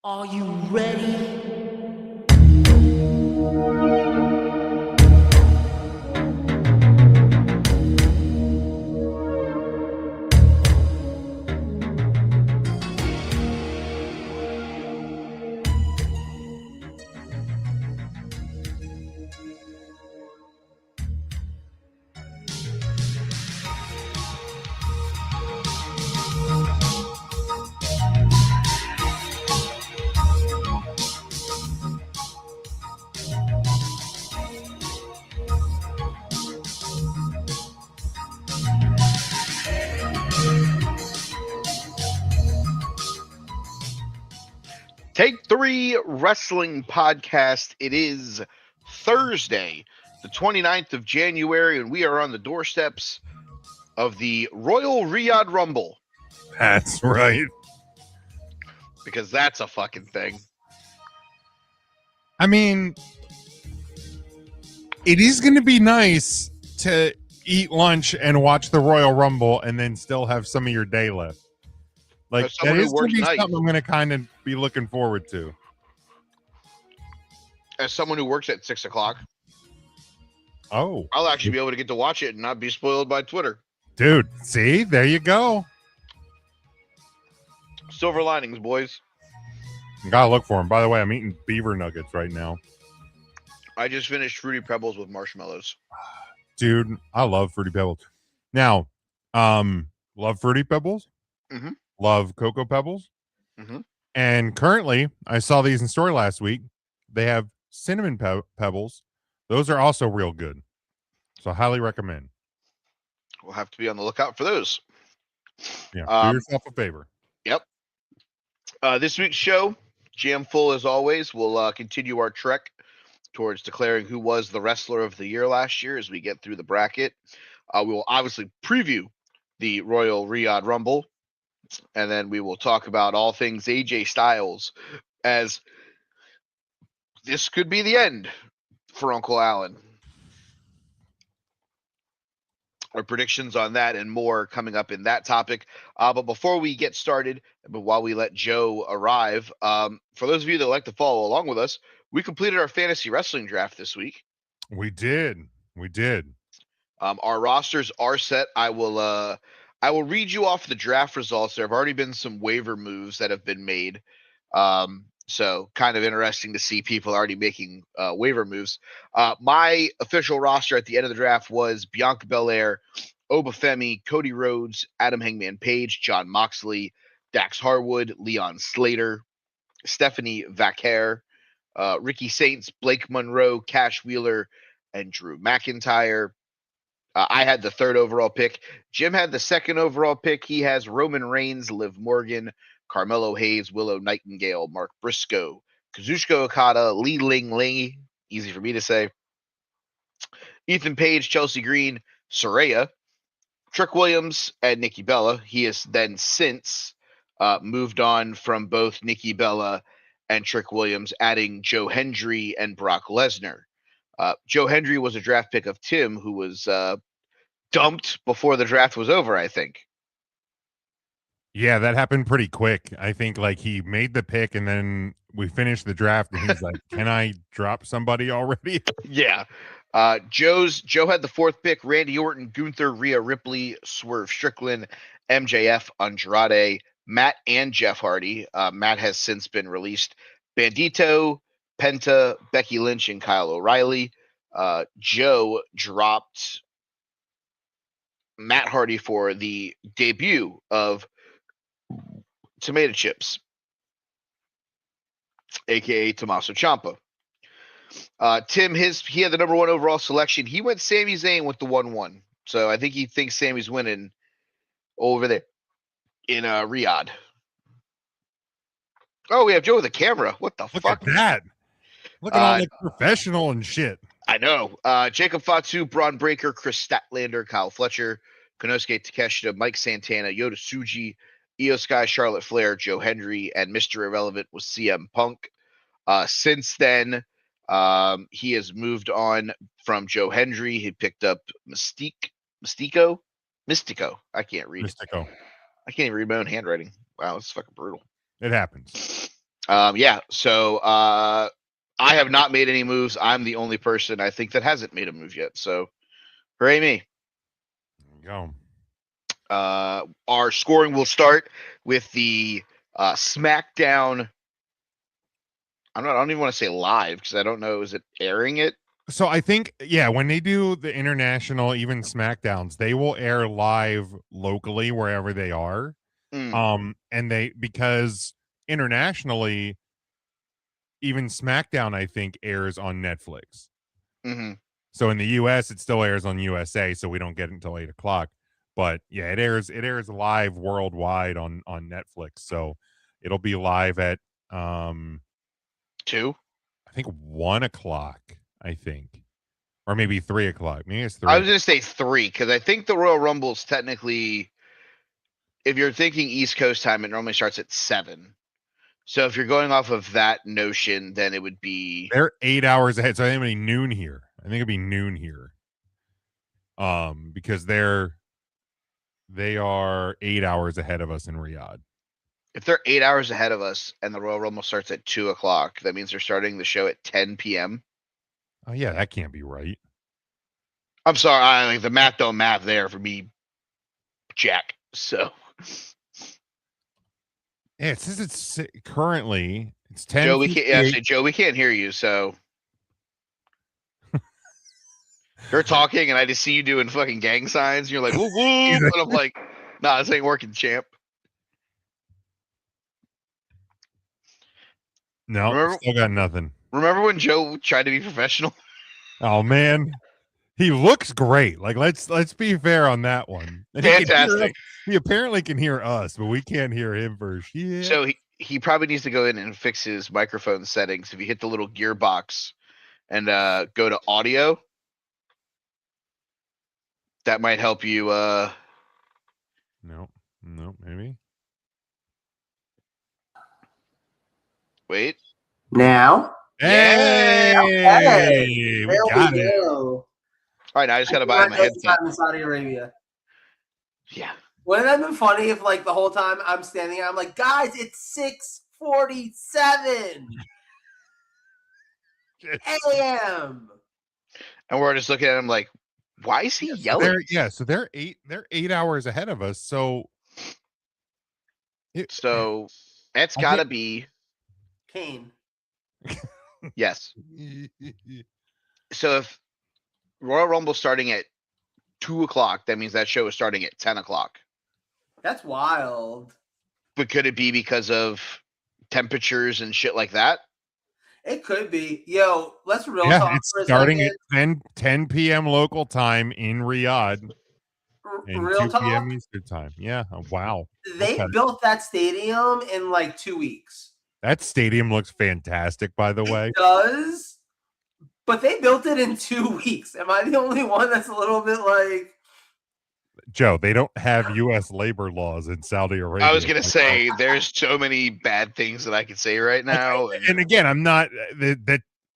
Are you ready? Take 3 Wrestling Podcast. It is Thursday, the 29th of January, and we are on the doorsteps of the Royal Riyadh Rumble. That's right. Because that's a fucking thing. I mean, it is going to be nice to eat lunch and watch the Royal Rumble and then still have some of your day left. Like, that is going to be something I'm going to kind of be looking forward to. As someone who works at 6 o'clock, oh, I'll actually be able to get to watch it and not be spoiled by Twitter. Dude, see? There you go. Silver linings, boys. Gotta look for them. By the way, I'm eating beaver nuggets right now. I just finished Fruity Pebbles with marshmallows. Dude, I love Fruity Pebbles. Now, love Fruity Pebbles. Mm-hmm. Love Cocoa Pebbles. Mm-hmm. And currently, I saw these in store last week. They have cinnamon pebbles. Those are also real good. So I highly recommend. We'll have to be on the lookout for those. Yeah, do yourself a favor. Yep. This week's show, jam full as always. We'll continue our trek towards declaring who was the wrestler of the year last year as we get through the bracket. We will obviously preview the Royal Riyadh Rumble, and then we will talk about all things AJ Styles, as this could be the end for Uncle Allen. Our predictions on that and more coming up in that topic. But before we get started, but while we let Joe arrive, for those of you that like to follow along with us, we completed our fantasy wrestling draft this week. We did. Our rosters are set. I will read you off the draft results. There have already been some waiver moves that have been made. So kind of interesting to see people already making waiver moves. My official roster at the end of the draft was Bianca Belair, Obafemi, Cody Rhodes, Adam Hangman Page, John Moxley, Dax Harwood, Leon Slater, Stephanie Vaquer, Ricky Saints, Blake Monroe, Cash Wheeler, and Drew McIntyre. I had the 3rd overall pick. Jim had the 2nd overall pick. He has Roman Reigns, Liv Morgan, Carmelo Hayes, Willow Nightingale, Mark Briscoe, Kazuchika Okada, Li Ling Ling, easy for me to say, Ethan Page, Chelsea Green, Saraya, Trick Williams, and Nikki Bella. He has then since moved on from both Nikki Bella and Trick Williams, adding Joe Hendry and Brock Lesnar. Joe Hendry was a draft pick of Tim, who was dumped before the draft was over, I think. Yeah, that happened pretty quick. I think like he made the pick and then we finished the draft and he's like, can I drop somebody already? Yeah. Joe had the 4th pick. Randy Orton, Gunther, Rhea Ripley, Swerve Strickland, MJF, Andrade, Matt and Jeff Hardy. Matt has since been released. Bandito, Penta, Becky Lynch, and Kyle O'Reilly. Joe dropped Matt Hardy for the debut of Tomato Chips, aka Tommaso Ciampa. Tim, he had the number 1 overall selection. He went Sami Zayn with the 1-1. So I think he thinks Sami's winning over there in Riyadh. Oh, we have Joe with a camera. What the Look fuck? At that. Looking all like professional and shit. I know. Jacob Fatu, Braun Breaker, Chris Statlander, Kyle Fletcher, Konosuke Takeshita, Mike Santana, Yoda Tsuji, Io Sky, Charlotte Flair, Joe Hendry, and Mr. Irrelevant was CM Punk. Since then, he has moved on from Joe Hendry. He picked up Mystico. I can't read. Mystico. I can't even read my own handwriting. Wow, it's fucking brutal. It happens. Yeah. So I have not made any moves. I'm the only person I think that hasn't made a move yet. So hooray me. There you go. Our scoring will start with the SmackDown. I don't even want to say live because I don't know. Is it airing it? So I think, yeah, when they do the international, even SmackDowns, they will air live locally wherever they are. And because internationally, even SmackDown, I think, airs on Netflix. Mm-hmm. So in the US, it still airs on USA, so we don't get it until 8 o'clock. But yeah, it airs live worldwide on Netflix. So it'll be live at 2. I think 1 o'clock, I think. Or maybe 3 o'clock. Maybe it's I 3 was going to say 3 because I think the Royal Rumble is technically, if you're thinking East Coast time, it normally starts at 7. So if you're going off of that notion, then it would be. They're 8 hours ahead. So I think it'll be noon here. I think it'll be noon here. Because they are 8 hours ahead of us in Riyadh. If they're 8 hours ahead of us and the Royal Rumble starts at 2 o'clock, that means they're starting the show at 10 p.m. Oh yeah, that can't be right. I'm sorry, like the math don't math there for me, Jack. So yeah, it says it's currently it's 10. Joe, we can't. Yeah, actually, Joe, we can't hear you. So you're talking, and I just see you doing fucking gang signs. And you're like, woo woo, and I'm like, nah, this ain't working, champ. No, still got nothing. Remember when Joe tried to be professional? Oh man, he looks great. Like let's be fair on that one. And Fantastic. He apparently can hear us, but we can't hear him for shit. So he probably needs to go in and fix his microphone settings. If you hit the little gearbox and go to audio, that might help you. No, maybe. Wait. Now. Hey, okay. we got it. All right, now I just got to buy him a headset. In Saudi Arabia. Yeah. Wouldn't that have been funny if, like, the whole time I'm standing there, I'm like, guys, it's 6:47 a.m. And we're just looking at him like, why is he yelling? So they're 8 hours ahead of us. So that's got to be Kane. Yes. So if Royal Rumble starting at 2 o'clock, that means that show is starting at 10 o'clock. That's wild. But could it be because of temperatures and shit like that? It could be. Yo, let's real talk it's for a starting second. at 10 p.m. local time in Riyadh. And real 2 p.m. talk. Eastern time. Yeah. Wow. They built that stadium in like 2 weeks. That stadium looks fantastic, by the way. It does. But they built it in 2 weeks. Am I the only one that's a little bit like... Joe, they don't have U.S. labor laws in Saudi Arabia. I was going to say, there's so many bad things that I could say right now. And again, I'm not...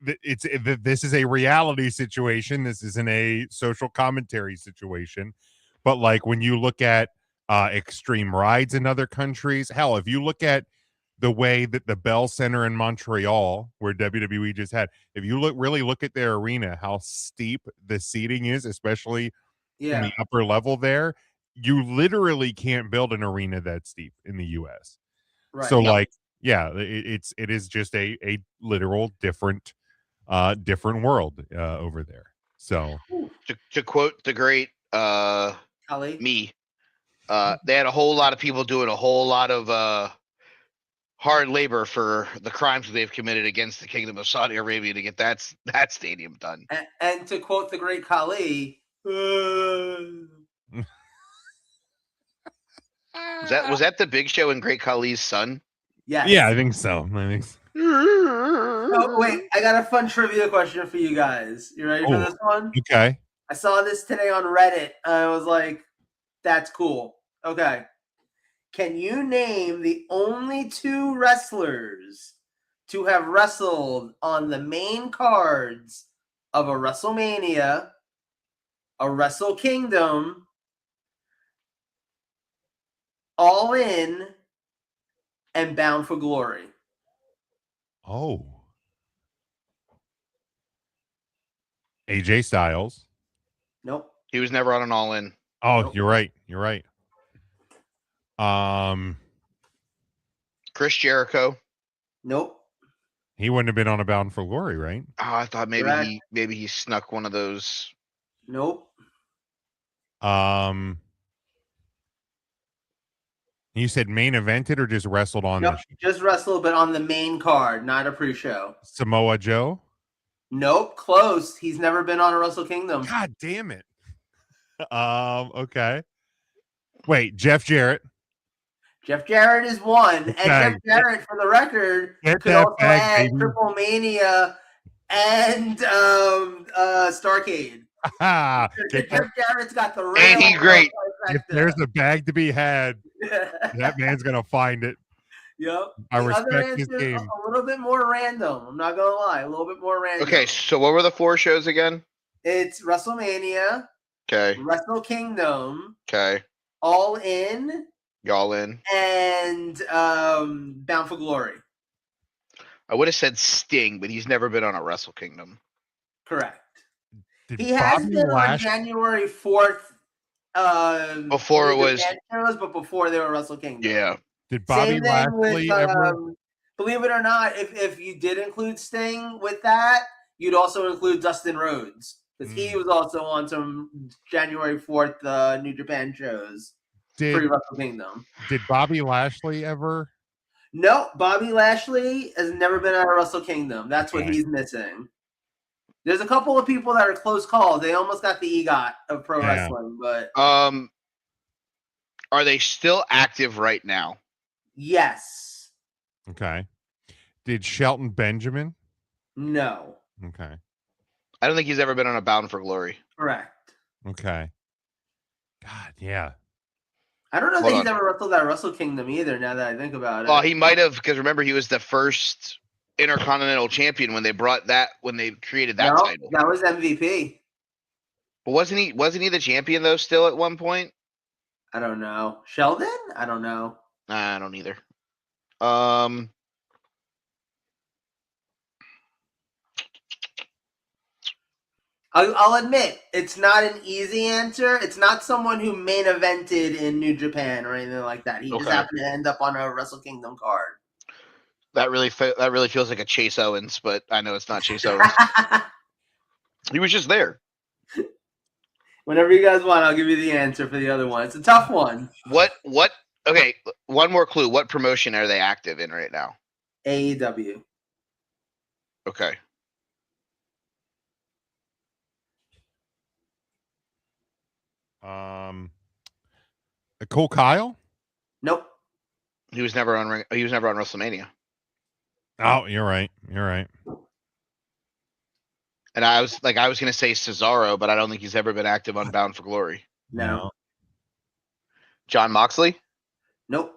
This is a reality situation. This isn't a social commentary situation. But like when you look at extreme rides in other countries, hell, if you look at the way that the Bell Center in Montreal, where WWE just had, if you really look at their arena, how steep the seating is, especially in the upper level there, you literally can't build an arena that steep in the US. Right. So like, yeah, it is just a literal different world over there. So to quote the great me, they had a whole lot of people doing a whole lot of hard labor for the crimes they've committed against the Kingdom of Saudi Arabia to get that stadium done. And to quote the great Khali, was that the Big Show and Great Khali's son? Yes. Yeah, I think so. Oh, wait, I got a fun trivia question for you guys. You ready for this one? Okay. I saw this today on Reddit. I was like, that's cool. Okay. Can you name the only 2 wrestlers to have wrestled on the main cards of a WrestleMania, a Wrestle Kingdom, All In, and Bound for Glory? Oh. AJ Styles. Nope. He was never on an All In. Oh, Nope. you're right. You're right. Chris Jericho. Nope. He wouldn't have been on a Bound for Glory, right? Oh, I thought maybe Correct. he snuck one of those. Nope. You said main evented or just wrestled on Nope. the Just wrestled, but on the main card, not a pre-show. Samoa Joe? Nope. Close. He's never been on a Wrestle Kingdom. God damn it. Okay. Wait, Jeff Jarrett. Jeff Jarrett is one, Okay. and Jeff Jarrett, for the record, Get could that also bag, add baby. Triple Mania and Starcade. Get Jeff that, Jarrett's got the real. Ain't he great? if there's a bag to be had, that man's gonna find it. Yep. I The other respect his answer, game. a little bit more random. I'm not gonna lie, a little bit more random. Okay, so what were the 4 shows again? It's WrestleMania, Okay. Wrestle Kingdom, Okay. All In, Y'all in. and Bound for Glory. I would have said Sting, but he's never been on a Wrestle Kingdom. Correct. Did He has Bobby been on Lash- January 4th. Before it New was- Japan shows, but before they were Wrestle Kingdom. Yeah. Did Bobby Same thing Lashley with, ever? believe it or not, if you did include Sting with that, you'd also include Dustin Rhodes, because he was also on some January 4th New Japan shows pre-Wrestle Kingdom. Did Bobby Lashley ever? No, Bobby Lashley has never been on a Wrestle Kingdom. That's what Okay. he's missing. There's a couple of people that are close calls. They almost got the EGOT of pro Yeah. wrestling, but Are they still active right now? yes. Okay. Did Shelton Benjamin? No. Okay. I don't think he's ever been on a Bound for Glory. Correct. Okay. God, yeah. I don't know Hold that he's on. ever wrestled at Wrestle Kingdom either, now that I think about it. Well, he might have, because remember he was the first Intercontinental Champion when they created that No, title. that was MVP. But wasn't he the champion though still at one point? I don't know. Sheldon? I don't know. Nah, I don't either. I'll admit, it's not an easy answer. It's not someone who main evented in New Japan or anything like that. He just Okay. happened to end up on a Wrestle Kingdom card. That really feels like a Chase Owens, but I know it's not Chase Owens. He was just there. Whenever you guys want, I'll give you the answer for the other one. It's a tough one. What? Okay, one more clue. What promotion are they active in right now? AEW. Okay. Cole Kyle? Nope. He was never on WrestleMania. Oh, you're right. You're right. And I was going to say Cesaro, but I don't think he's ever been active on Bound for Glory. No. John Moxley? Nope.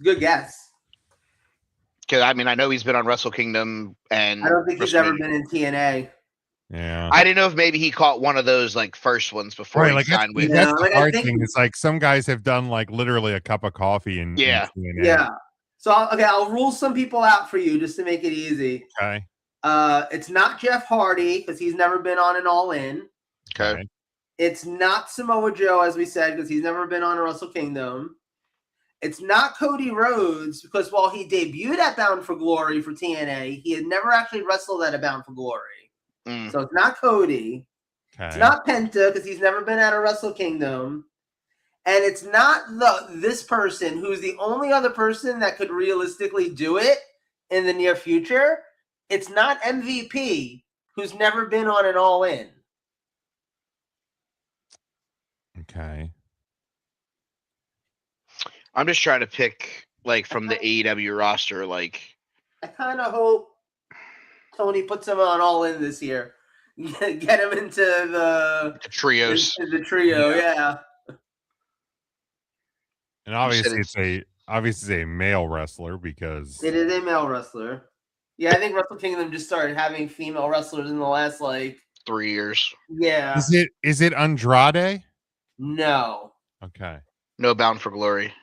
Good guess. Because I mean, I know he's been on Wrestle Kingdom, and I don't think he's ever been in TNA. Yeah. I didn't know if maybe he caught one of those like first ones before Right, he like signed with. that's Yeah, the like, I hard think- thing. It's like some guys have done like literally a cup of coffee in Yeah. TNA. Yeah. So, I'll rule some people out for you just to make it easy. Okay. It's not Jeff Hardy because he's never been on an All In. Okay. It's not Samoa Joe, as we said, because he's never been on a Wrestle Kingdom. It's not Cody Rhodes because while he debuted at Bound for Glory for TNA, he had never actually wrestled at a Bound for Glory. Mm. So it's not Cody. Okay. It's not Penta because he's never been at a Wrestle Kingdom. And it's not this person who's the only other person that could realistically do it in the near future. It's not MVP, who's never been on an All In. Okay. I'm just trying to pick like from the AEW roster, like I kind of hope Tony puts him on All In this year. Get him into the trios. into the trio, yeah. And obviously it's a male wrestler because It is a male wrestler. Yeah, I think Wrestle Kingdom just started having female wrestlers in the last 3 years. Yeah. Is it Andrade? No. Okay. No Bound for Glory.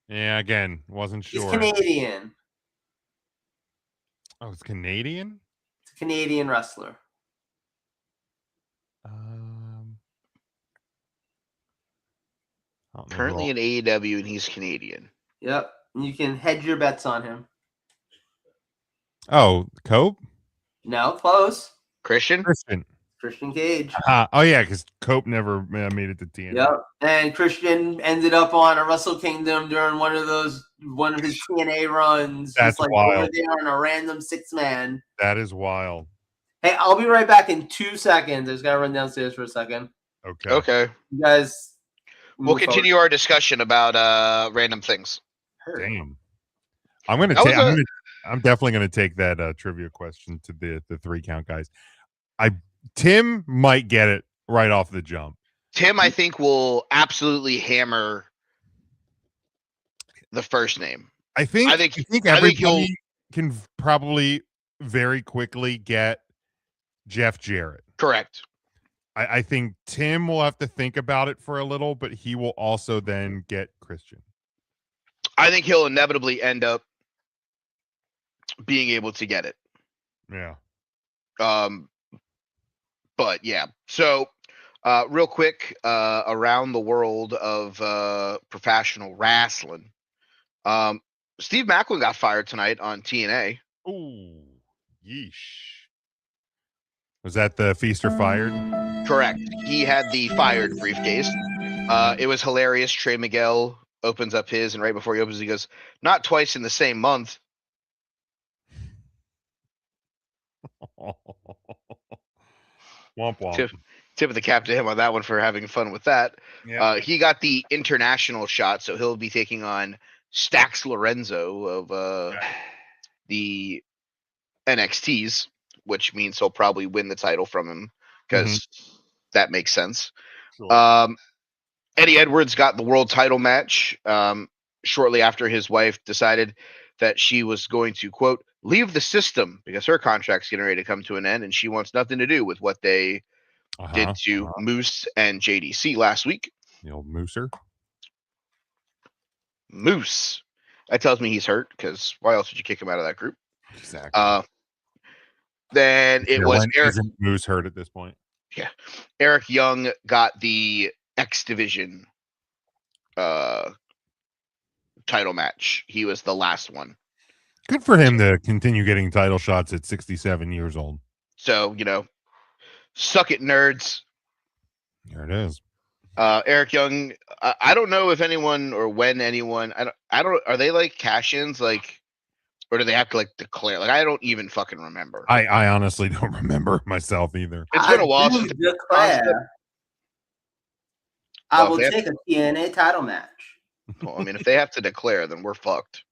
Yeah, again, wasn't He's sure. Canadian. Oh, it's Canadian? It's a Canadian wrestler. I don't know Currently who in AEW, and he's Canadian. Yep. You can hedge your bets on him. Oh, Cope? No, close. Christian? Christian. Christian Cage. Oh, yeah, because Cope never made it to TNA. Yep. And Christian ended up on a Wrestle Kingdom during one of his TNA runs. That's just like wild. over there on a random 6-man. That is wild. Hey, I'll be right back in 2 seconds. I just gotta run downstairs for a second. Okay. You guys, We'll continue our discussion about random things. Damn. I'm gonna That was take. I'm definitely gonna take that trivia question to the 3 count guys. Tim might get it right off the jump. Tim, I think, will absolutely hammer the first name. I think everybody can probably very quickly get Jeff Jarrett. Correct. I think Tim will have to think about it for a little, but he will also then get Christian. I think he'll inevitably end up being able to get it. Yeah. But yeah. So real quick, around the world of professional wrestling. Steve Macklin got fired tonight on TNA. Ooh, yeesh. Was that the Feast or Fired? Correct. He had the fired briefcase. It was hilarious. Trey Miguel opens up his, and right before he opens, he goes, "Not twice in the same month." Womp womp. Tip of the cap to him on that one for having fun with that. Yeah. He got the international shot, so he'll be taking on Stax Lorenzo of the NXTs, which means he'll probably win the title from him because that makes sense. Sure. Eddie Edwards got the world title match shortly after his wife decided that she was going to, quote, leave the system because her contract's getting ready to come to an end and she wants nothing to do with what they did to Moose and JDC last week. The old Mooser. Moose. That tells me he's hurt because why else would you kick him out of that group? Exactly. Then it was Eric. Isn't Moose hurt at this point? Yeah. Eric Young got the X Division title match. He was the last one. Good for him to continue getting title shots at 67 years old. So, suck it, nerds. There it is. Eric Young, I don't know if anyone or when anyone, I don't, are they like cash-ins, like, or do they have to like declare? Like, I don't even fucking remember. I honestly don't remember myself either. It's been a while since declare. I will take a TNA title match. Well, I mean, if they have to declare, then we're fucked.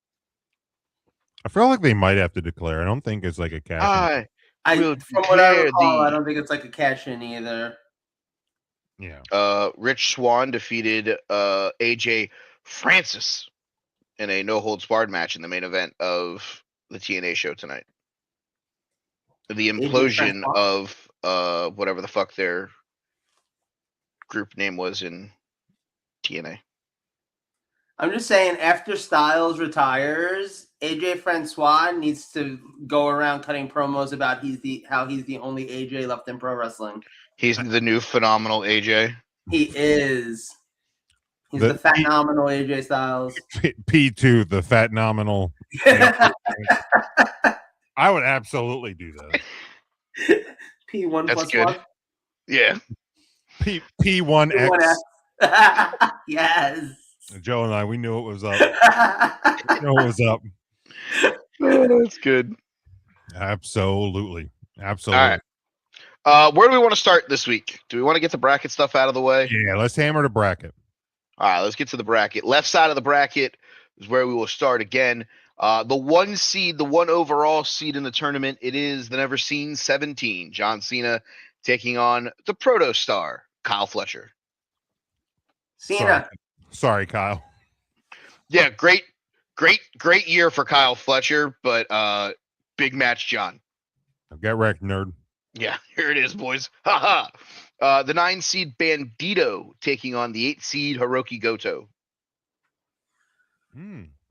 I feel like they might have to declare. I don't think it's like a cash. From what I recall, I don't think it's like a cash in either. Yeah. Rich Swann defeated AJ Francis in a no holds barred match in the main event of the TNA show tonight. The implosion of whatever the fuck their group name was in TNA. I'm just saying, after Styles retires, AJ Francois needs to go around cutting promos about how he's the only AJ left in pro wrestling. He's the new phenomenal AJ. He is. He's the fat nominal AJ Styles. P2, the fat nominal. I would absolutely do that. P1 That's plus good. 1? Yeah. P1X. Yes. Joe and I, we knew it was up. We knew it was up. Oh, that's good. Absolutely. All right. Where do we want to start this week? Do we want to get the bracket stuff out of the way? Yeah, let's hammer the bracket. All right, let's get to the bracket. Left side of the bracket is where we will start again. The 1 seed, the 1 overall seed in the tournament, it is the Never Seen 17. John Cena taking on the Proto Star, Kyle Fletcher. Cena. Sorry, Kyle. Yeah, great year for Kyle Fletcher, but big match, John. Get wrecked, nerd. Yeah, here it is, boys. Ha ha. The 9 seed Bandito taking on the 8 seed Hiroki Goto.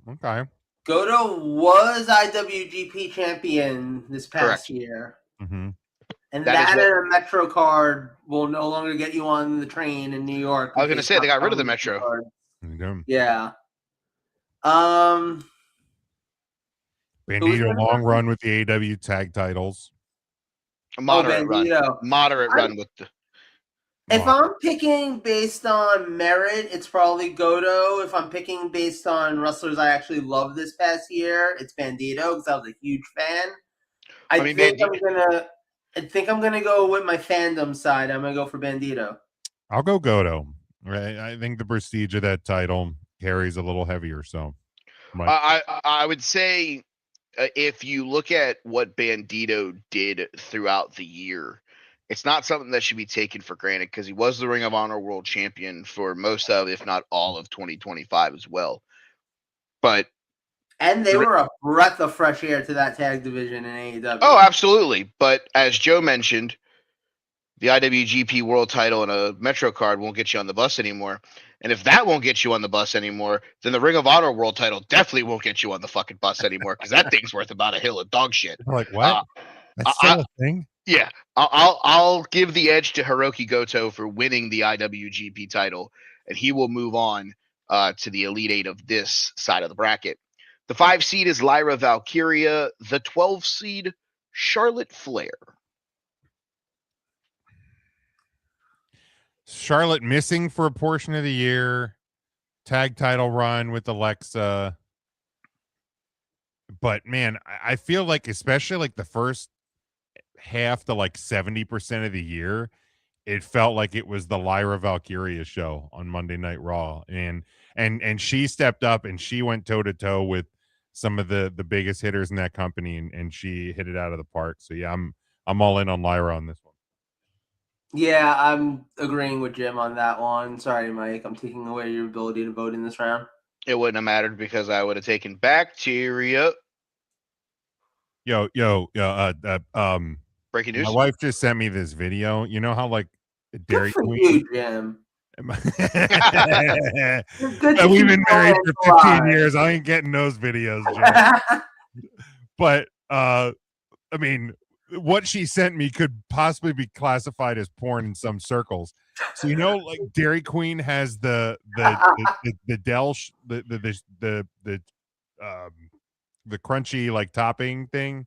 Okay. Goto was IWGP champion this past Correct. year. Mm-hmm. And That is that what- and a Metro card will no longer get you on the train in New York. I was going to because say, they got rid of the Metro Metro. cards. Yeah. Bandito long run with the AW tag titles. A moderate run. Bandito. Moderate run with the. If I'm picking based on merit, it's probably Goto. If I'm picking based on wrestlers I actually love this past year, it's Bandito because I was a huge fan. I think I'm gonna go with my fandom side. I'm gonna go for Bandito. I'll go Goto. I think the prestige of that title carries a little heavier. So, I would say if you look at what Bandito did throughout the year, it's not something that should be taken for granted because he was the Ring of Honor World Champion for most of, if not all of 2025 as well. And they were a breath of fresh air to that tag division in AEW. Oh, absolutely. But as Joe mentioned, the IWGP World Title and a Metro card won't get you on the bus anymore. And if that won't get you on the bus anymore, then the Ring of Honor World Title definitely won't get you on the fucking bus anymore because that thing's worth about a hill of dog shit. Like what? That's still a thing. Yeah, I'll give the edge to Hiroki Goto for winning the IWGP title, and he will move on to the Elite Eight of this side of the bracket. The 5 seed is Lyra Valkyria. The 12 seed, Charlotte Flair. Charlotte missing for a portion of the year. Tag title run with Alexa. But man, I feel like especially like the first half to like 70% of the year, it felt like it was the Lyra Valkyria show on Monday Night Raw. And she stepped up and she went toe to toe with some of the biggest hitters in that company and she hit it out of the park. So yeah, I'm all in on Lyra on this one. Yeah, I'm agreeing with Jim on that one. Sorry, Mike. I'm taking away your ability to vote in this round. It wouldn't have mattered because I would have taken Bacteria. Breaking news. My wife just sent me this video. You know how like Dairy Queen. You, Jim. We've been married for 15 years. I ain't getting those videos, Jim. But I mean, what she sent me could possibly be classified as porn in some circles. So you know, like Dairy Queen has the crunchy like topping thing.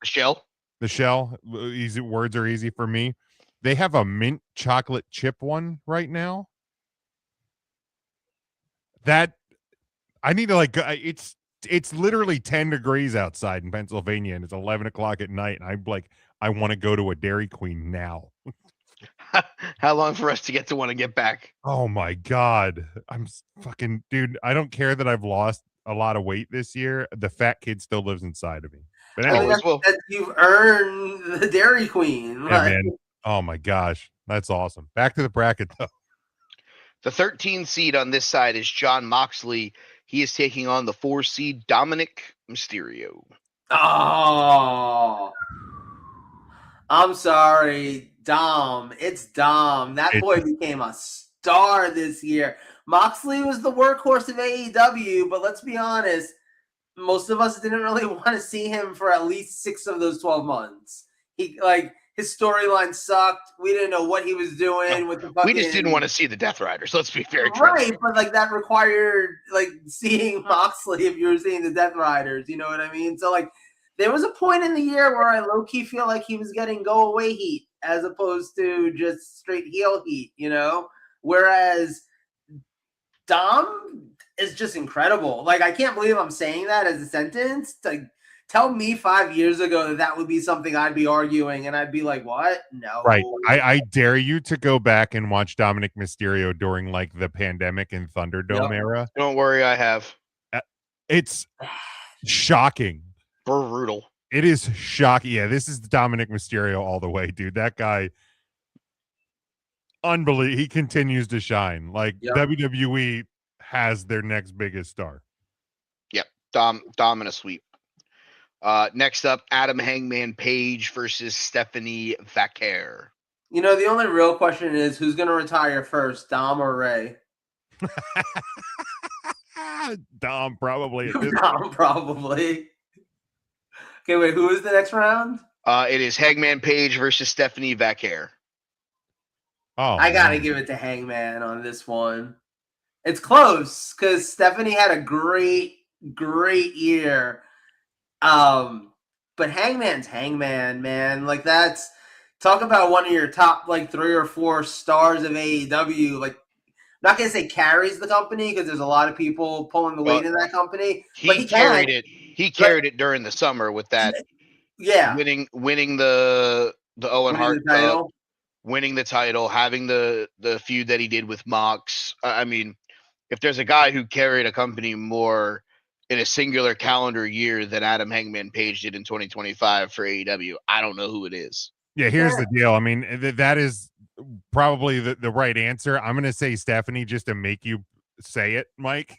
The shell. Easy words are easy for me. They have a mint chocolate chip one right now. That I need to like. It's literally 10 degrees outside in Pennsylvania, and it's 11 o'clock at night, and I'm like, I want to go to a Dairy Queen now. How long for us to get to want to get back? Oh my god, I'm fucking dude. I don't care that I've lost a lot of weight this year. The fat kid still lives inside of me. But anyway, that's you've earned the Dairy Queen. Yeah, man. Oh my gosh, that's awesome. Back to the bracket though. The 13 seed on this side is John Moxley. He is taking on the 4 seed Dominic Mysterio. Oh, I'm sorry, Dom. It's Dom. That boy became a star this year. Moxley was the workhorse of AEW, but let's be honest, most of us didn't really want to see him for at least 6 of those 12 months. His storyline sucked. We didn't know what he was doing with the fucking... We just didn't want to see the Death Riders. Let's be very right, but like that required like seeing Moxley if you were seeing the Death Riders. You know what I mean? So like there was a point in the year where I low key feel like he was getting go away heat as opposed to just straight heel heat. You know, whereas Dom is just incredible. Like I can't believe I'm saying that as a sentence. Like, tell me 5 years ago that would be something I'd be arguing, and I'd be like, what? No. Right. I dare you to go back and watch Dominic Mysterio during, like, the pandemic and Thunderdome era. Don't worry, I have. It's shocking. Brutal. It is shocking. Yeah, this is Dominic Mysterio all the way, dude. That guy, unbelievable. He continues to shine. Like, WWE has their next biggest star. Yep. Dom in a sweep. Next up, Adam Hangman Page versus Stephanie Vaquer. You know, the only real question is who's going to retire first, Dom or Ray? Dom probably at this Dom, probably. Okay, wait, who is the next round? It is Hangman Page versus Stephanie Vaquer. Oh, I gotta man. give it to Hangman on this one. It's close because Stephanie had a great year. But Hangman's Hangman, man. Like that's talk about one of your top like 3 or 4 stars of AEW. Like, I'm not gonna say carries the company because there's a lot of people pulling the weight in that company. But He he carried can. it. He carried it during the summer with that Yeah, winning the Owen winning Hart the Cup, title. winning the title, having the feud that he did with Mox. I mean, if there's a guy who carried a company more in a singular calendar year than Adam Hangman Page did in 2025 for AEW, I don't know who it is. Yeah, here's the deal. I mean, that is probably the right answer. I'm going to say Stephanie just to make you say it, Mike.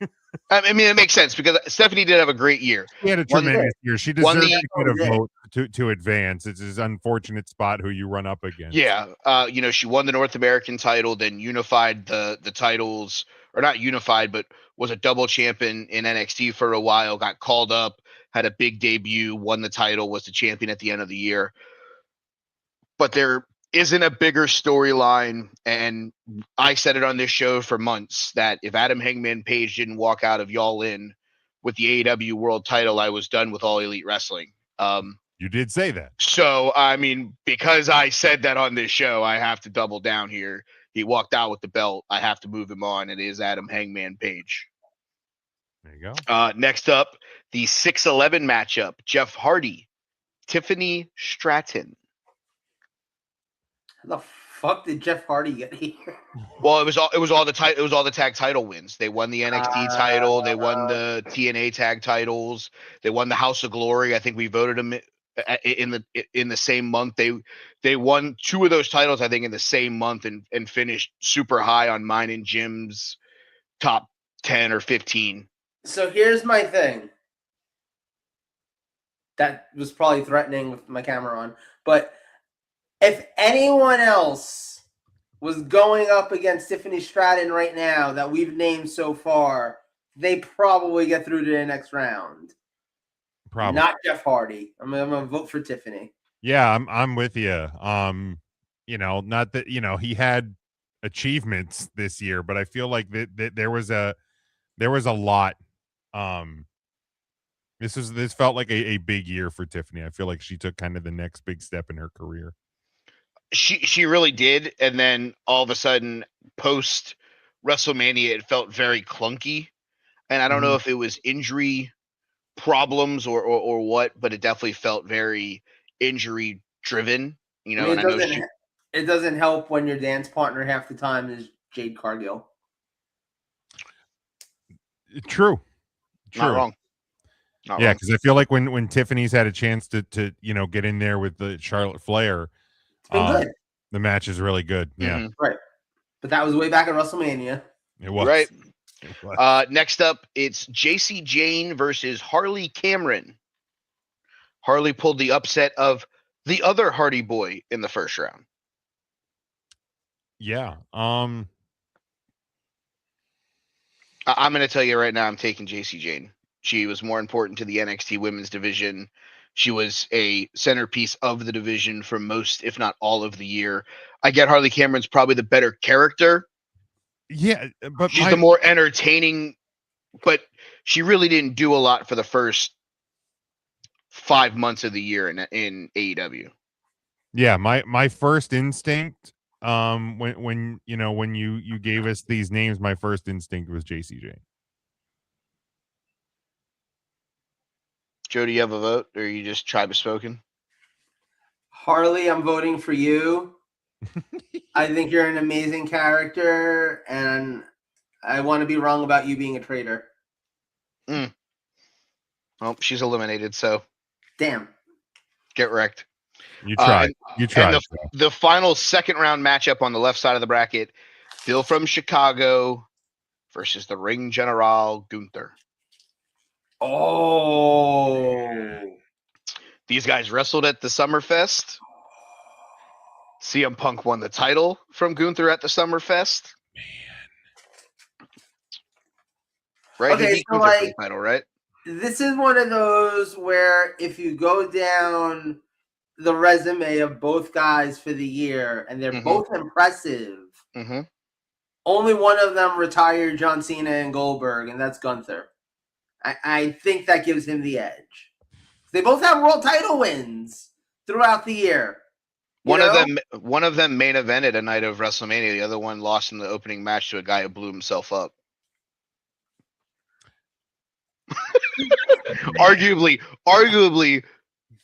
I mean, it makes sense because Stephanie did have a great year. She had a tremendous year. She won deserves the- to get a vote to advance. It's his unfortunate spot who you run up against. Yeah, she won the North American title, then unified the titles, or not unified, but was a double champion in NXT for a while. Got called up, had a big debut, won the title, was the champion at the end of the year. But there isn't a bigger storyline, and I said it on this show for months that if Adam Hangman Page didn't walk out of Y'all In with the AEW World Title, I was done with All Elite Wrestling. You did say that. So, I mean, because I said that on this show, I have to double down here. He walked out with the belt. I have to move him on. It is Adam Hangman Page. There you go. Next up, the 6-11 matchup: Jeff Hardy, Tiffany Stratton. How the fuck did Jeff Hardy get here? Well, it was all the tag title wins. They won the NXT title. They won the TNA tag titles. They won the House of Glory. I think we voted them in the same month. They won 2 of those titles, I think, in the same month, and finished super high on mine and Jim's top 10 or 15. So here's my thing. That was probably threatening with my camera on. But if anyone else was going up against Tiffany Stratton right now that we've named so far, they probably get through to the next round. Probably not Jeff Hardy. I'm gonna vote for Tiffany. Yeah, I'm with you. Not that he had achievements this year, but I feel like that there was a lot. This felt like a big year for Tiffany. I feel like she took kind of the next big step in her career. She really did, and then all of a sudden, post WrestleMania, it felt very clunky, and I don't know if it was injury problems or what, but it definitely felt very injury driven. It doesn't help when your dance partner half the time is Jade Cargill. True. Not wrong. Yeah, because I feel like when Tiffany's had a chance to get in there with the Charlotte Flair, it's been good. The match is really good. Yeah, right. But that was way back at WrestleMania. It was right. Next up, it's JC Jane versus Harley Cameron. Harley pulled the upset of the other Hardy Boy in the first round. Yeah. I'm going to tell you right now, I'm taking JC Jane. She was more important to the NXT women's division. She was a centerpiece of the division for most, if not all, of the year. I get Harley Cameron's probably the better character. Yeah, but she's the more entertaining, but she really didn't do a lot for the first 5 months of the year in AEW. Yeah, my first instinct, when you gave us these names, my first instinct was JC Jane. Joe, do you have a vote, or are you just tribe spoken? Harley, I'm voting for you. I think you're an amazing character, and I want to be wrong about you being a traitor. Well, she's eliminated, so damn. Get wrecked. You tried. You tried. And the final second round matchup on the left side of the bracket: Phil from Chicago versus the Ring General Gunther. Oh. These guys wrestled at the Summerfest. CM Punk won the title from Gunther at the Summerfest. Man. right? Okay, he beat so Gunther for the like title, right? this is one of those where if you go down the resume of both guys for the year and they're both impressive, only one of them retired John Cena and Goldberg, and that's Gunther. I think that gives him the edge. They both have world title wins throughout the year. One of them main evented a night of WrestleMania. The other one lost in the opening match to a guy who blew himself up. arguably,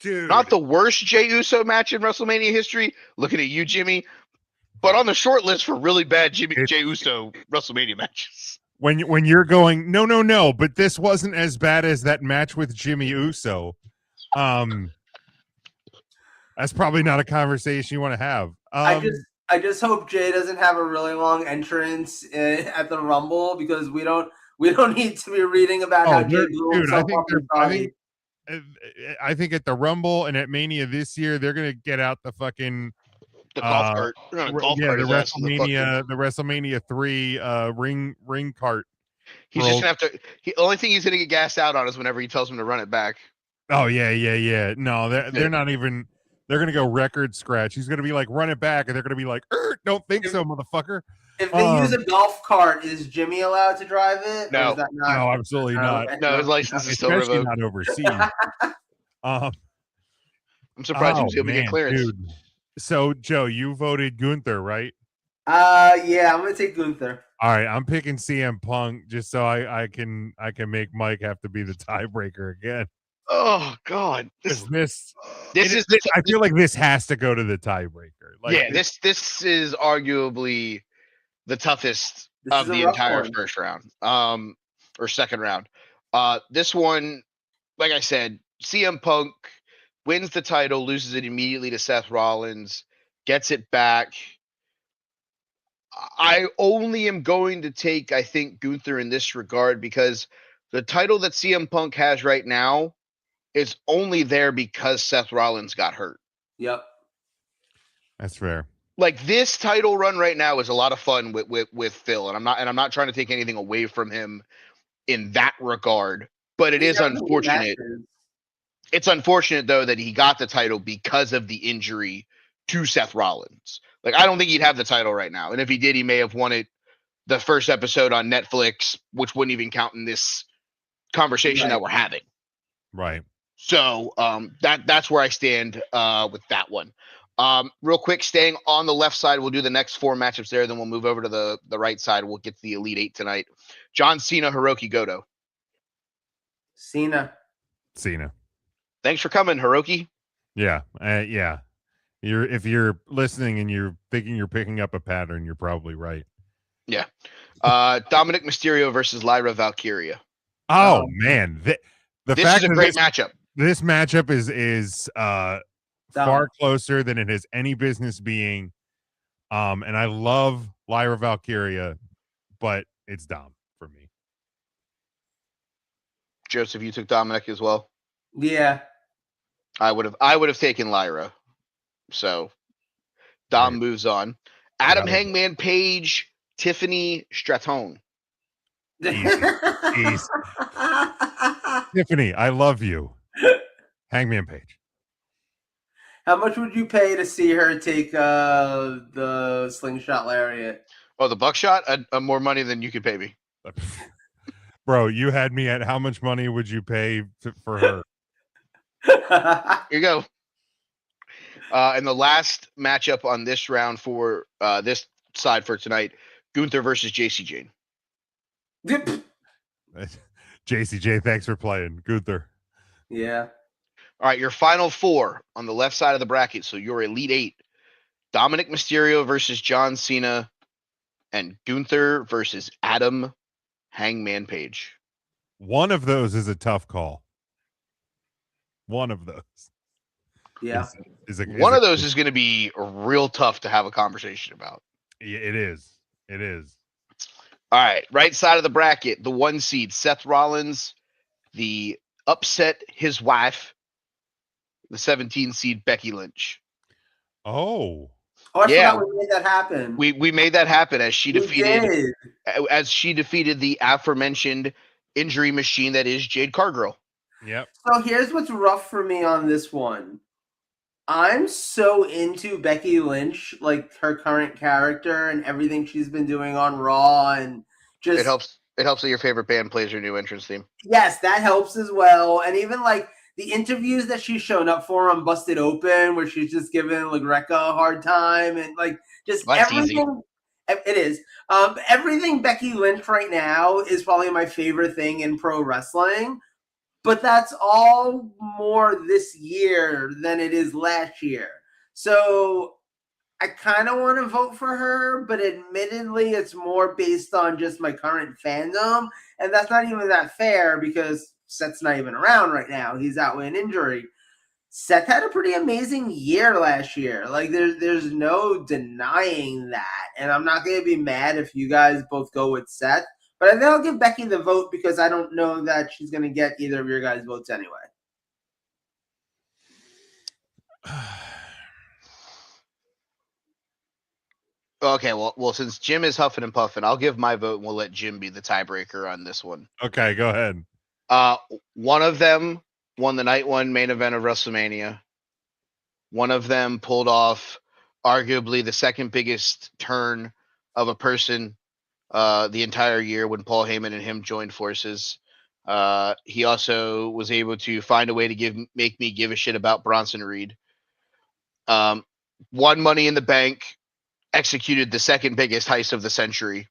dude, not the worst Jey Uso match in WrestleMania history. Looking at you, Jimmy, but on the short list for really bad Jey Uso WrestleMania matches. When you're going, no, but this wasn't as bad as that match with Jimmy Uso. That's probably not a conversation you want to have. I just hope Jay doesn't have a really long entrance at the Rumble because we don't need to be reading about how Jay blew himself up in Saudi. I think at the Rumble and at Mania this year, they're gonna get out the fucking golf cart. They're gonna golf cart his ass in the WrestleMania 3 ring cart. He's just gonna have to. The only thing he's gonna get gassed out on is whenever he tells him to run it back. Oh yeah. No, they're not even. They're gonna go record scratch. He's gonna be like, run it back, and they're gonna be like, don't think so, motherfucker. If they use a golf cart, is Jimmy allowed to drive it? No, is that not? No, absolutely not. No, his license is still especially revoked. not overseas. I'm surprised he was able to get clearance. Dude. So, Joe, you voted Gunther, right? Yeah, I'm gonna take Gunther. All right, I'm picking CM Punk just so I can make Mike have to be the tiebreaker again. Oh God, I feel like this has to go to the tiebreaker. Like, yeah, this is arguably the toughest of the entire first round, or second round. This one, like I said, CM Punk wins the title, loses it immediately to Seth Rollins, gets it back. I only am going to take, I think, Gunther in this regard because the title that CM Punk has right now is only there because Seth Rollins got hurt. Yep. That's fair. Like this title run right now is a lot of fun with Phil, and I'm not trying to take anything away from him in that regard, but it is unfortunate. It's unfortunate though that he got the title because of the injury to Seth Rollins. Like I don't think he'd have the title right now, and if he did, he may have won it the first episode on Netflix, which wouldn't even count in this conversation that we're having. Right. So that's where I stand with that one. Real quick, staying on the left side, we'll do the next 4 matchups there. Then we'll move over to the right side. We'll get to the Elite 8 tonight. John Cena, Hiroki Goto. Cena. Thanks for coming, Hiroki. Yeah. Yeah. If you're listening and you're thinking you're picking up a pattern, you're probably right. Yeah. Dominic Mysterio versus Lyra Valkyria. Oh man, this is a great matchup. This matchup is far closer than it has any business being. And I love Lyra Valkyria, but it's Dom for me. Joseph, you took Dominic as well? Yeah. I would have taken Lyra. So Dom moves on. Adam Hangman Page, Tiffany Stratton. Easy. Tiffany, I love you. Hangman Page. How much would you pay to see her take the slingshot lariat? Oh, the buckshot? More money than you could pay me. Bro, you had me at how much money would you pay for her? Here you go. And the last matchup on this round for this side for tonight, Gunther versus JC Jane. JCJ, thanks for playing. Gunther. Yeah. All right, your final 4 on the left side of the bracket. So your Elite 8. Dominic Mysterio versus John Cena, and Gunther versus Adam Hangman Page. One of those is a tough call. One of those. Yeah. One of those is going to be real tough to have a conversation about. It is. It is. All right. Right side of the bracket, the 1 seed, Seth Rollins, the upset his wife, the 17 seed, Becky Lynch. Oh. I forgot we made that happen. We made that happen as she defeated the aforementioned injury machine that is Jade Cargill. Yep. So here's what's rough for me on this one. I'm so into Becky Lynch, like her current character and everything she's been doing on Raw, and just It helps that your favorite band plays your new entrance theme. yes, that helps as well. And even like the interviews that she's shown up for on Busted Open, where she's just giving LaGreca a hard time, and like just Well, that's everything. It is. Everything Becky Lynch right now is probably my favorite thing in pro wrestling. But that's all more this year than it is last year. So I kind of want to vote for her, but admittedly, it's more based on just my current fandom. And that's not even that fair because Seth's not even around right now. He's out with an injury. Seth had a pretty amazing year last year. Like there's no denying that. And I'm not going to be mad if you guys both go with Seth. But I think I'll give Becky the vote because I don't know that she's going to get either of your guys' votes anyway. Okay, well, since Jim is huffing and puffing, I'll give my vote and we'll let Jim be the tiebreaker on this one. Okay, go ahead. One of them won the night one main event of WrestleMania. One of them pulled off arguably the second biggest turn of a person the entire year when Paul Heyman and him joined forces. He also was able to find a way to make me give a shit about Bronson Reed. Won Money in the Bank, executed the second biggest heist of the century.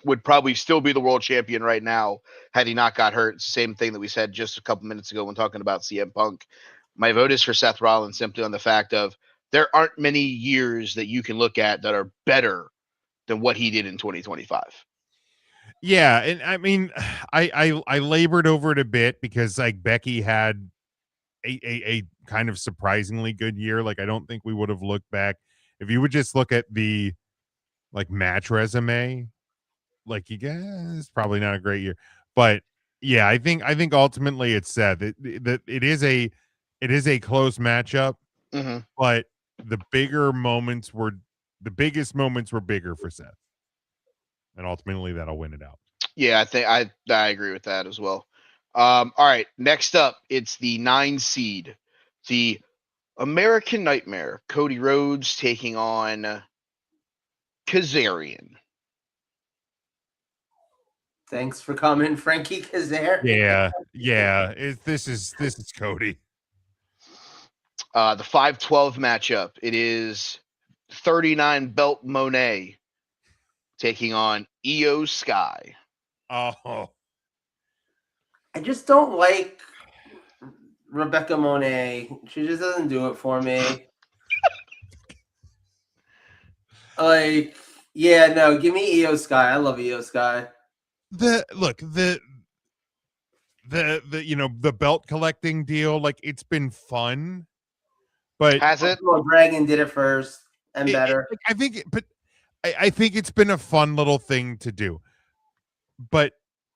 Would probably still be the world champion right now had he not got hurt. Same thing that we said just a couple minutes ago when talking about CM Punk. My vote is for Seth Rollins simply on the fact of there aren't many years that you can look at that are better than what he did in 2025. Yeah, and I mean, I labored over it a bit because like Becky had a kind of surprisingly good year. Like I don't think we would have looked back if you would just look at the like match resume. Like you guys, it's probably not a great year, but yeah, I think ultimately it's Seth. That it is a close matchup, but the biggest moments were bigger for Seth, and ultimately that'll win it out. Yeah, I think I agree with that as well. All right, next up, it's the 9 seed, the American Nightmare, Cody Rhodes taking on Kazarian. Thanks for coming, Frankie Kazarian. Yeah. This is Cody. The 5-12 matchup. It is 39 belt Monet taking on Io Sky. Oh, I just don't like Rebecca Monet. She just doesn't do it for me. Like, yeah, no, give me Io Sky. I love Io Sky. the the belt collecting deal, like it's been fun, but Has it? Well, Dragon did it first and better. I think it's been a fun little thing to do. But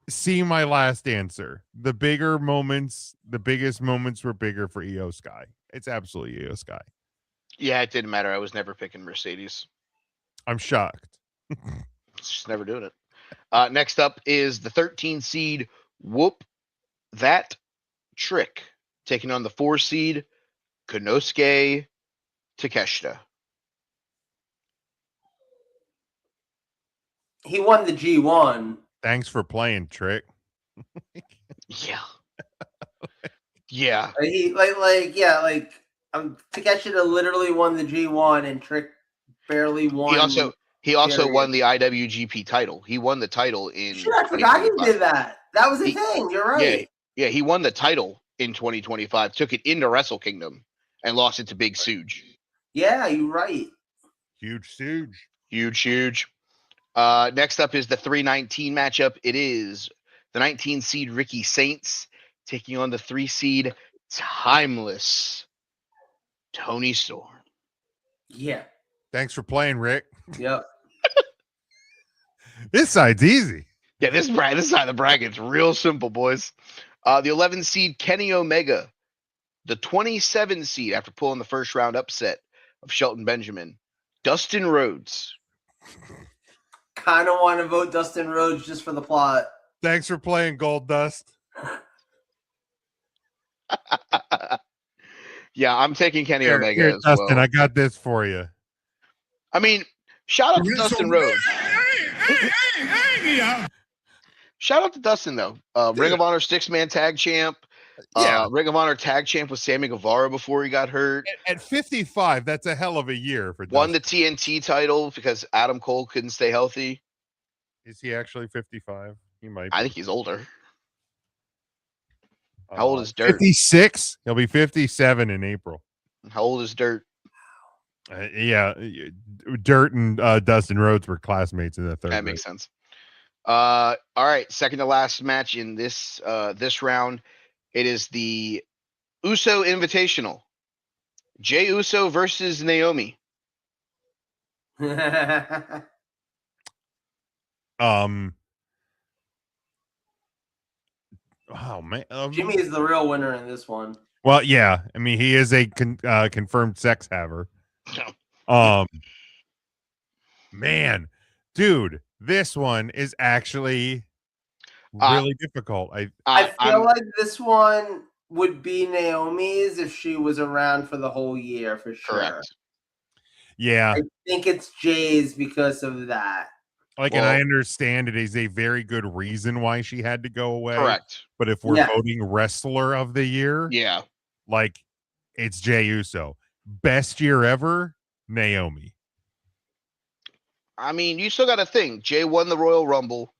see my last answer. The biggest moments were bigger for Io Sky. It's absolutely Io Sky. Yeah, it didn't matter. I was never picking Mercedes. I'm shocked. Just never doing it. Next up is the 13 seed Whoop That Trick taking on the 4 seed Konosuke Takeshita. He won the G1. Thanks for playing, Trick. Yeah. Yeah. Takeshita literally won the G1 and Trick barely won. He also won the IWGP title. He won the title in. Shit, I forgot he did that. That was a thing. You're right. Yeah, he won the title in 2025. Took it into Wrestle Kingdom and lost it to Big Suge. Yeah, you're right. Huge Suge. Huge. Next up is the 319 matchup. It is the 19 seed Ricky Saints taking on the 3 seed Timeless Tony Storm. Yeah. Thanks for playing, Rick. Yep. This side's easy. Yeah, this side of the bracket's real simple, boys. The 11 seed Kenny Omega, the 27 seed after pulling the first round upset of Shelton Benjamin, Dustin Rhodes. Kind of want to vote Dustin Rhodes just for the plot. Thanks for playing, Gold Dust. Yeah, I'm taking Kenny Here, Omega as Dustin, well. I got this for you. I mean, shout out to Dustin Rhodes. Shout out to Dustin though. Ring of Honor 6-man tag champ. Yeah. Ring of Honor tag champ with Sammy Guevara before he got hurt. At 55, that's a hell of a year for Won Dustin. the TNT title because Adam Cole couldn't stay healthy. Is he actually 55? He might be. I think he's older. How old is Dirt? 56. He'll be 57 in April. How old is Dirt? Yeah, Dirt and Dustin Rhodes were classmates in the third. That makes sense. All right, second to last match in this this round. It is the Uso Invitational. Jey Uso versus Naomi. Oh man, Jimmy is the real winner in this one. Well, yeah, I mean he is a confirmed sex haver. Man, dude, this one is actually really difficult. I feel like this one would be Naomi's if she was around for the whole year for sure. Correct. Yeah, I think it's Jay's because of that. And I understand it is a very good reason why she had to go away. Correct. But if we're voting wrestler of the year, yeah, like it's Jey Uso. Best year ever, Naomi. I mean, you still got to think. Jay won the Royal Rumble,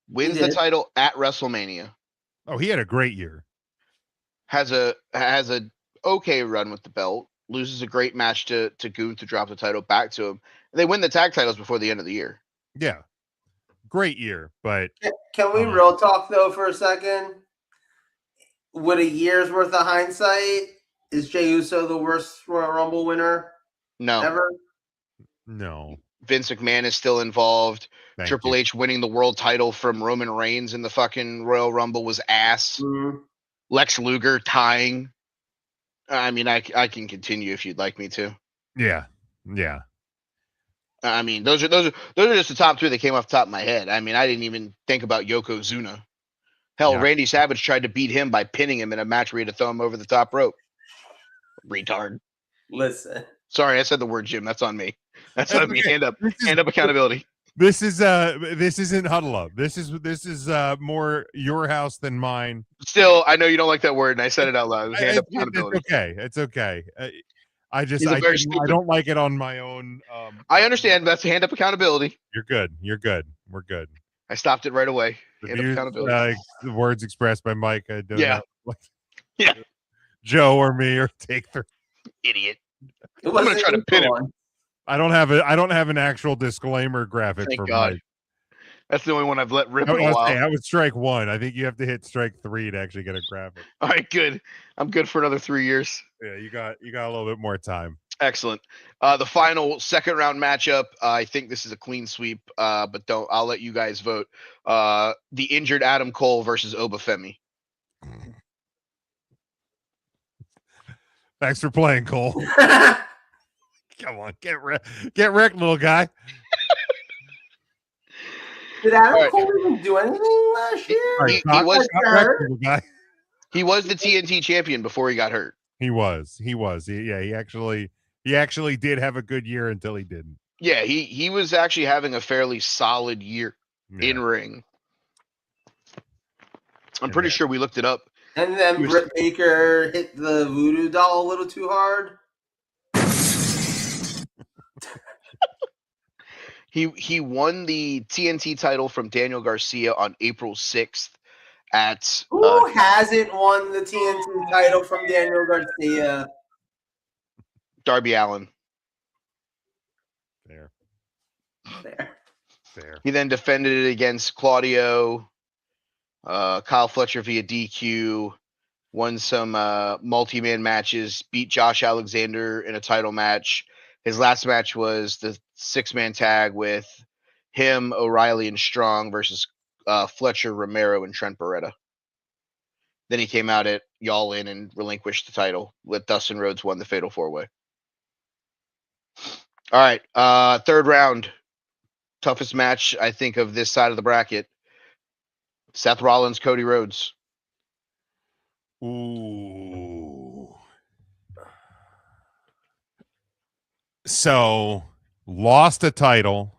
wins the title at WrestleMania. Oh, he had a great year. Has a okay run with the belt. Loses a great match to Goon to drop the title back to him. They win the tag titles before the end of the year. Yeah, great year. But can we real talk though for a second? With a year's worth of hindsight, is Jey Uso the worst Royal Rumble winner? No, ever. No. Vince McMahon is still involved. Triple H winning the world title from Roman Reigns in the fucking Royal Rumble was ass. Mm-hmm. Lex Luger tying. I mean, I can continue if you'd like me to. Yeah. I mean, those are just the top two that came off the top of my head. I mean, I didn't even think about Yokozuna. Hell, Randy Savage tried to beat him by pinning him in a match where he had to throw him over the top rope. Retard. Listen. Sorry, I said the word Jim. That's on me. That's on me. Hand up accountability. This isn't Huddle Up. This is more your house than mine. Still, I know you don't like that word, and I said it out loud. Hand up accountability. It's okay. I don't like it on my own. I understand. That's hand up accountability. You're good. We're good. I stopped it right away. Hand up accountability. The words expressed by Mike. I don't know. Yeah. Joe or me or take three. Idiot. I'm gonna try to pin him. I don't have an actual disclaimer graphic. Thank for God. Mike. That's the only one I've let rip in a while. I would strike one. I think you have to hit strike 3 to actually get a graphic. All right, good. I'm good for another 3 years. Yeah, you got a little bit more time. Excellent. The final second round matchup. I think this is a clean sweep, but I'll let you guys vote. The injured Adam Cole versus Obafemi. Thanks for playing, Cole. Come on, get wrecked, little guy. Did Adam Cole even do anything last year? He was the TNT champion before he got hurt. He was. He actually did have a good year until he didn't. Yeah, he was actually having a fairly solid year in ring. I'm pretty sure we looked it up. And then Britt Baker hit the voodoo doll a little too hard. He won the TNT title from Daniel Garcia on April 6th at Who hasn't won the TNT title from Daniel Garcia? Darby Allin. Fair. He then defended it against Claudio, Kyle Fletcher via DQ, won some multi-man matches, beat Josh Alexander in a title match. His last match was the 6-man tag with him, O'Reilly, and Strong versus Fletcher, Romero, and Trent Beretta. Then he came out at Y'all In and relinquished the title with Dustin Rhodes won the Fatal 4-Way. All right, third round. Toughest match, I think, of this side of the bracket. Seth Rollins, Cody Rhodes. Ooh. So lost a title,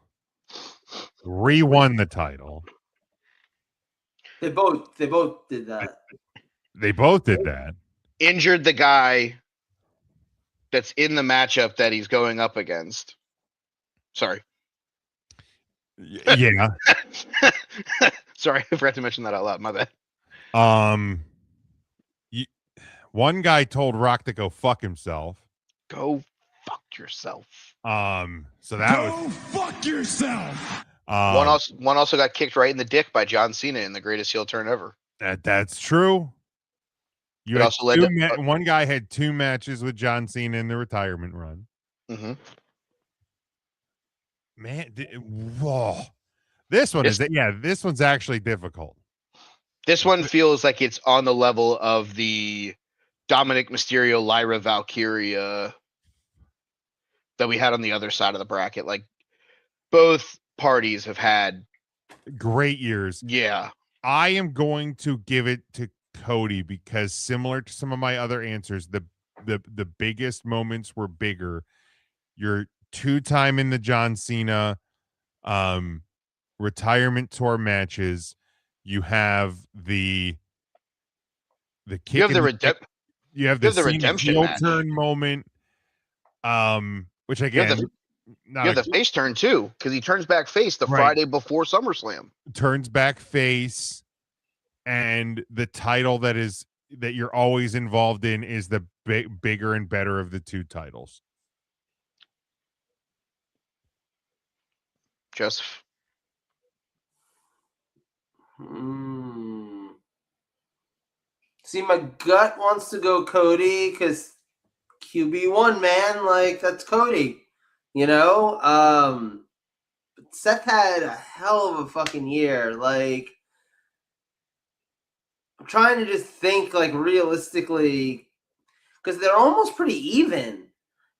re-won the title. They both did that. They both did that. Injured the guy that's in the matchup that he's going up against. Sorry. Yeah. Sorry, I forgot to mention that out loud. My bad. One guy told Rock to go fuck himself. Go fuck yourself. So that was fuck yourself. One also got kicked right in the dick by John Cena in the greatest heel turn ever. That's true. It also led to one guy had 2 matches with John Cena in the retirement run. Mm-hmm. Man, whoa. This one's actually difficult. This one feels like it's on the level of the Dominic Mysterio, Lyra Valkyria that we had on the other side of the bracket. Like, both parties have had great years. Yeah. I am going to give it to Cody because similar to some of my other answers, the biggest moments were bigger. You're 2-time in the John Cena retirement tour matches. You have the kick. You have the you have the redemption heel match. turn moment. Which again, you have the face turn too, because he turns back face the Friday before SummerSlam. Turns back face, and the title that you're always involved in is the bigger and better of the 2 titles. Joseph. See, my gut wants to go Cody because QB1, man, like that's Cody, you know. But Seth had a hell of a fucking year. Like, I'm trying to just think like realistically because they're almost pretty even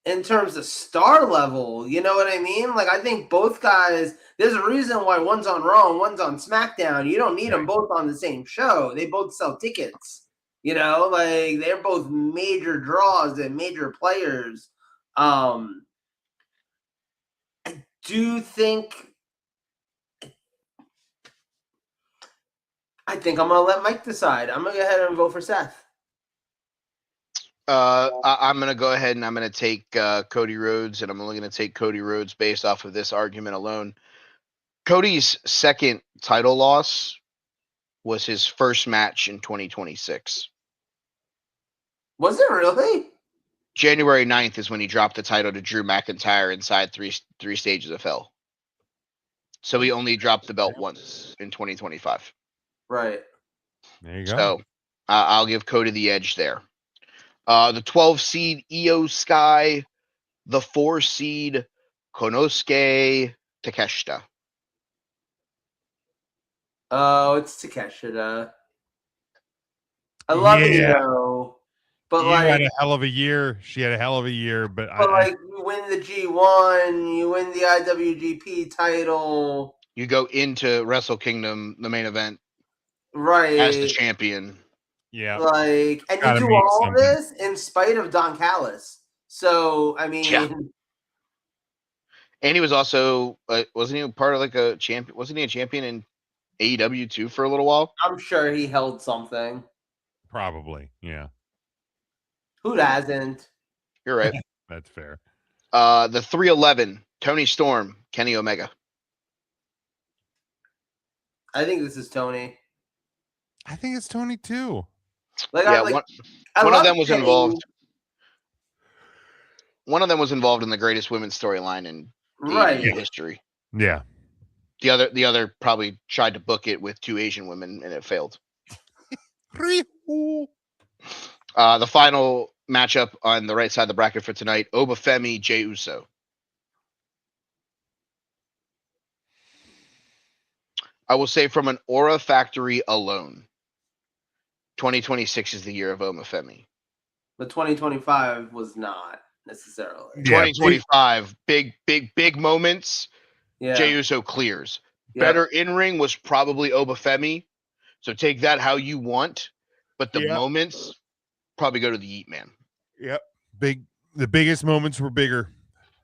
in terms of star level. You know what I mean? Like, I think both guys. There's a reason why one's on Raw and one's on SmackDown. You don't need them both on the same show. They both sell tickets. You know, like they're both major draws and major players. I do think. I think I'm gonna let Mike decide. I'm gonna go ahead and vote for Seth. I'm gonna go ahead and I'm gonna take Cody Rhodes, and I'm only gonna take Cody Rhodes based off of this argument alone. Cody's second title loss was his first match in 2026. Was it really? January 9th is when he dropped the title to Drew McIntyre inside three stages of hell. So he only dropped the belt once in 2025. Right. There you go. So I'll give Cody the edge there. The 12 seed Io Sky, the 4 seed Konosuke Takeshita. Oh, it's Takeshita. I love Io, but you like had a hell of a year. She had a hell of a year, but you win the G1, you win the IWGP title. You go into Wrestle Kingdom, the main event, right, as the champion. Yeah, like, and you do all this in spite of Don Callis. So I mean, and he was also wasn't he part of like a champion? Wasn't he a champion in AEW too for a little while? I'm sure he held something. Probably, yeah. Who hasn't? You're right. That's fair. The 311, Tony Storm, Kenny Omega. I think this is Tony. I think it's Tony too. Like, yeah, one of them was involved. One of them was involved in the greatest women's storyline in history. Yeah. The other probably tried to book it with 2 Asian women and it failed. The final matchup on the right side of the bracket for tonight, Obafemi, Jey Uso. I will say from an aura factory alone, 2026 is the year of Obafemi. But 2025 was not necessarily. 2025, big moments. Yeah. Jey Uso clears. Better in ring was probably Obafemi, So take that how you want, but the Yep. moments probably go to the Yeet Man. Yep. The biggest moments were bigger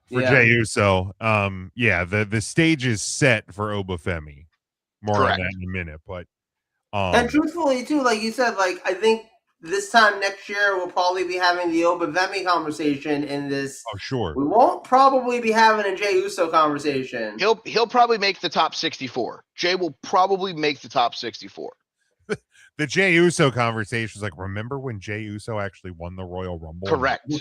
for Yeah. Jey Uso. The stage is set for Obafemi. More Correct. on that in a minute, but And truthfully, too, like you said, like I think this time next year we'll probably be having the Obafemi conversation in this. oh sure. We won't probably be having a Jey Uso conversation. He'll probably make the top 64. Jay will probably make the top 64. The Jey Uso conversation is like, remember when Jey Uso actually won the Royal Rumble? Correct.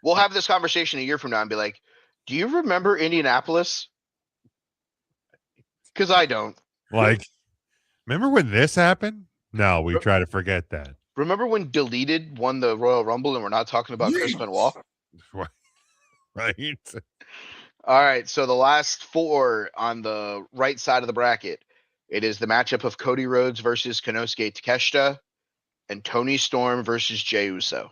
We'll have this conversation a year from now and be like, do you remember Indianapolis? Because I don't. Like, remember when this happened? No, we try to forget that. Remember when Deleted won the Royal Rumble and we're not talking about Chris Benoit? Right. All right, so the last 4 on the right side of the bracket, it is the matchup of Cody Rhodes versus Konosuke Takeshita and Tony Storm versus Jey Uso.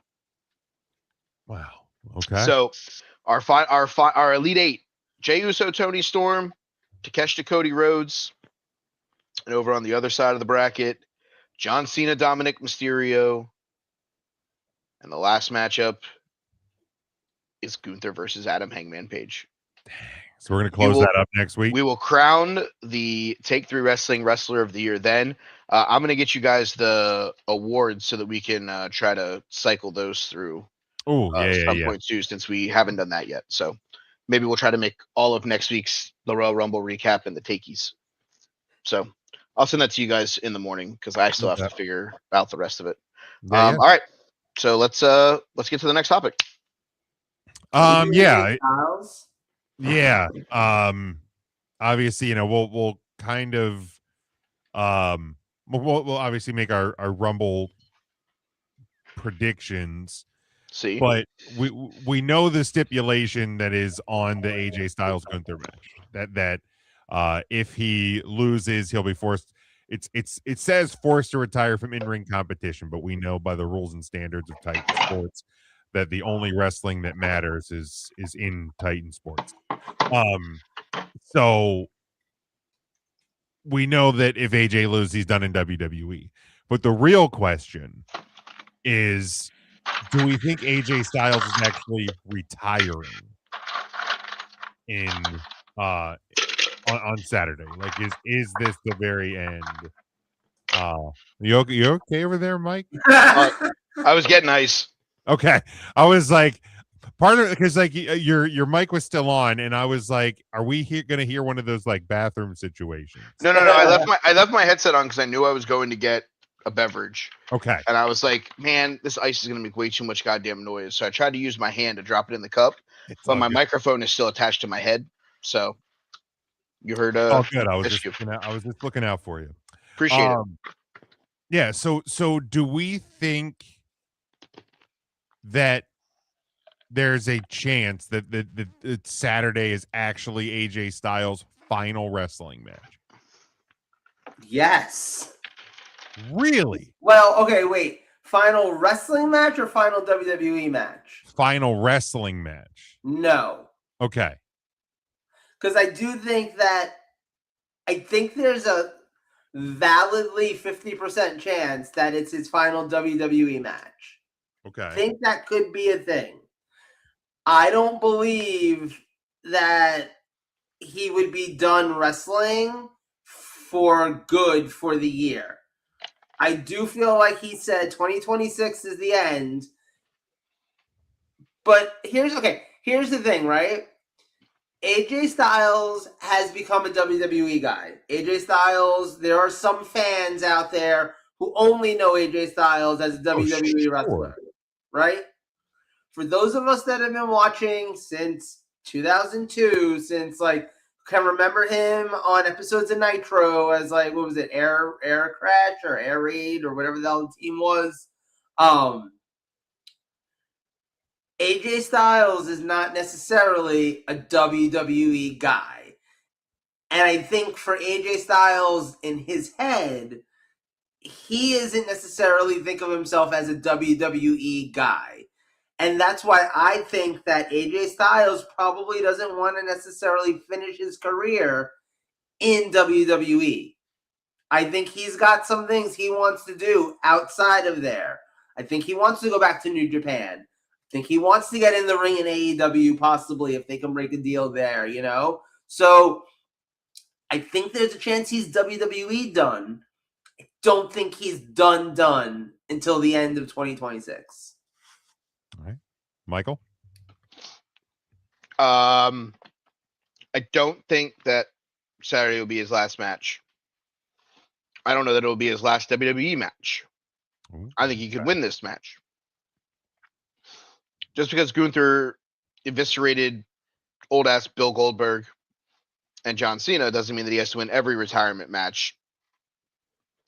Wow. Okay. So our Elite 8, Jey Uso, Tony Storm, Takeshita, Cody Rhodes, and over on the other side of the bracket, John Cena, Dominic Mysterio, and the last matchup is Gunther versus Adam Hangman Page. So we're going to close that up next week. We will crown the Take 3 Wrestling Wrestler of the Year then. I'm going to get you guys the awards so that we can try to cycle those through some point too, since we haven't done that yet. So maybe we'll try to make all of next week's the Royal Rumble recap and the takeys. So I'll send that to you guys in the morning because I still have to figure out the rest of it. All right. So let's get to the next topic. Yeah. Obviously, we'll kind of we'll obviously make our Rumble predictions. See, but we know the stipulation that is on the AJ Styles Gunther match that if he loses, he'll be forced. It says forced to retire from in-ring competition, but we know by the rules and standards of Titan Sports that the only wrestling that matters is in Titan Sports. So we know that if AJ loses, he's done in WWE. But the real question is, do we think AJ Styles is actually retiring on Saturday? Like, is this the very end? You okay over there, Mike? I was getting ice. Okay, I was like, part of because like your mic was still on, and I was like, are we going to hear one of those like bathroom situations? No. I left my headset on because I knew I was going to get a beverage. Okay. And I was like, man, this ice is going to make way too much goddamn noise. So I tried to use my hand to drop it in the cup, but my microphone is still attached to my head. So you heard oh good. I was just looking out for you. Appreciate it. Yeah, so do we think that there's a chance that Saturday is actually AJ Styles' final wrestling match? Yes. Really? Well, okay, wait. Final wrestling match or final WWE match? Final wrestling match. No. Okay. Because I think there's a validly 50% chance that it's his final WWE match. Okay. I think that could be a thing. I don't believe that he would be done wrestling for good for the year. I do feel like he said 2026 is the end. But here's the thing, right? AJ Styles has become a WWE guy. AJ Styles, there are some fans out there who only know AJ Styles as a WWE wrestler, right? For those of us that have been watching since 2002, since like can remember him on episodes of Nitro as like, what was it, Air Crash or Air Raid or whatever the hell the team was. AJ Styles is not necessarily a WWE guy. And I think for AJ Styles in his head, he isn't necessarily think of himself as a WWE guy. And that's why I think that AJ Styles probably doesn't want to necessarily finish his career in WWE. I think he's got some things he wants to do outside of there. I think he wants to go back to New Japan. I think he wants to get in the ring in AEW, possibly, if they can break a deal there, you know? So I think there's a chance he's WWE done. I don't think he's done until the end of 2026. All right. Michael? I don't think that Saturday will be his last match. I don't know that it will be his last WWE match. Ooh, I think he could win this match. Just because Gunther eviscerated old ass Bill Goldberg and John Cena doesn't mean that he has to win every retirement match.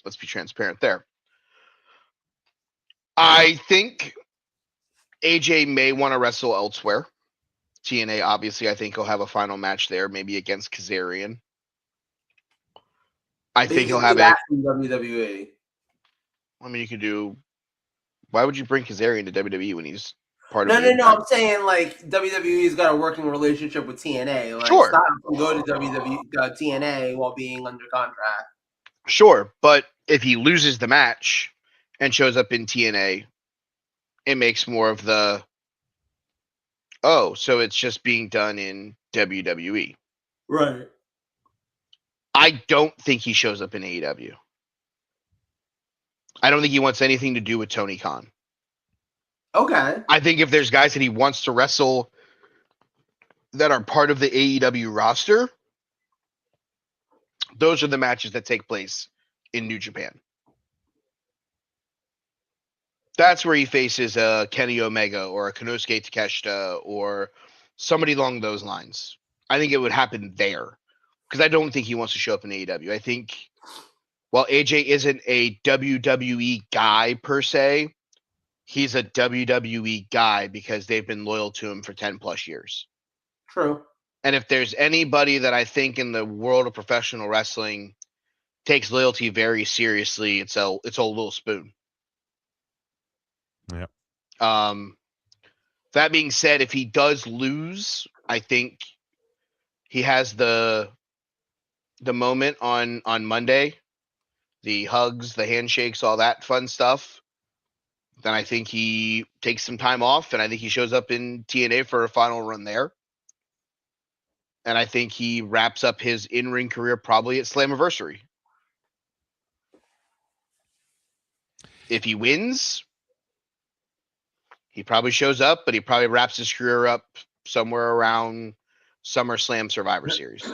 Let's be transparent there. I think AJ may want to wrestle elsewhere. TNA, obviously, I think he'll have a final match there, maybe against Kazarian. I think he'll have that in WWE. I mean, you could do. Why would you bring Kazarian to WWE when he's part No. of? I'm saying like WWE's got a working relationship with TNA. Like, Sure. Stop can go to TNA while being under contract. Sure, but if he loses the match and shows up in TNA, it makes more of the. Oh, so it's just being done in WWE. Right. I don't think he shows up in AEW. I don't think he wants anything to do with Tony Khan. Okay. I think if there's guys that he wants to wrestle that are part of the AEW roster, those are the matches that take place in New Japan. That's where he faces a Kenny Omega or a Konosuke Takeshita or somebody along those lines. I think it would happen there because I don't think he wants to show up in AEW. I think while AJ isn't a WWE guy per se, he's a WWE guy because they've been loyal to him for 10 plus years. True. And if there's anybody that I think in the world of professional wrestling takes loyalty very seriously, it's a Little Spoon. Yep. That being said, if he does lose, I think he has the moment on Monday, the hugs, the handshakes, all that fun stuff. Then I think he takes some time off, and I think he shows up in TNA for a final run there. And I think he wraps up his in-ring career probably at Slammiversary. If he wins, he probably shows up, but he probably wraps his career up somewhere around SummerSlam Survivor Series.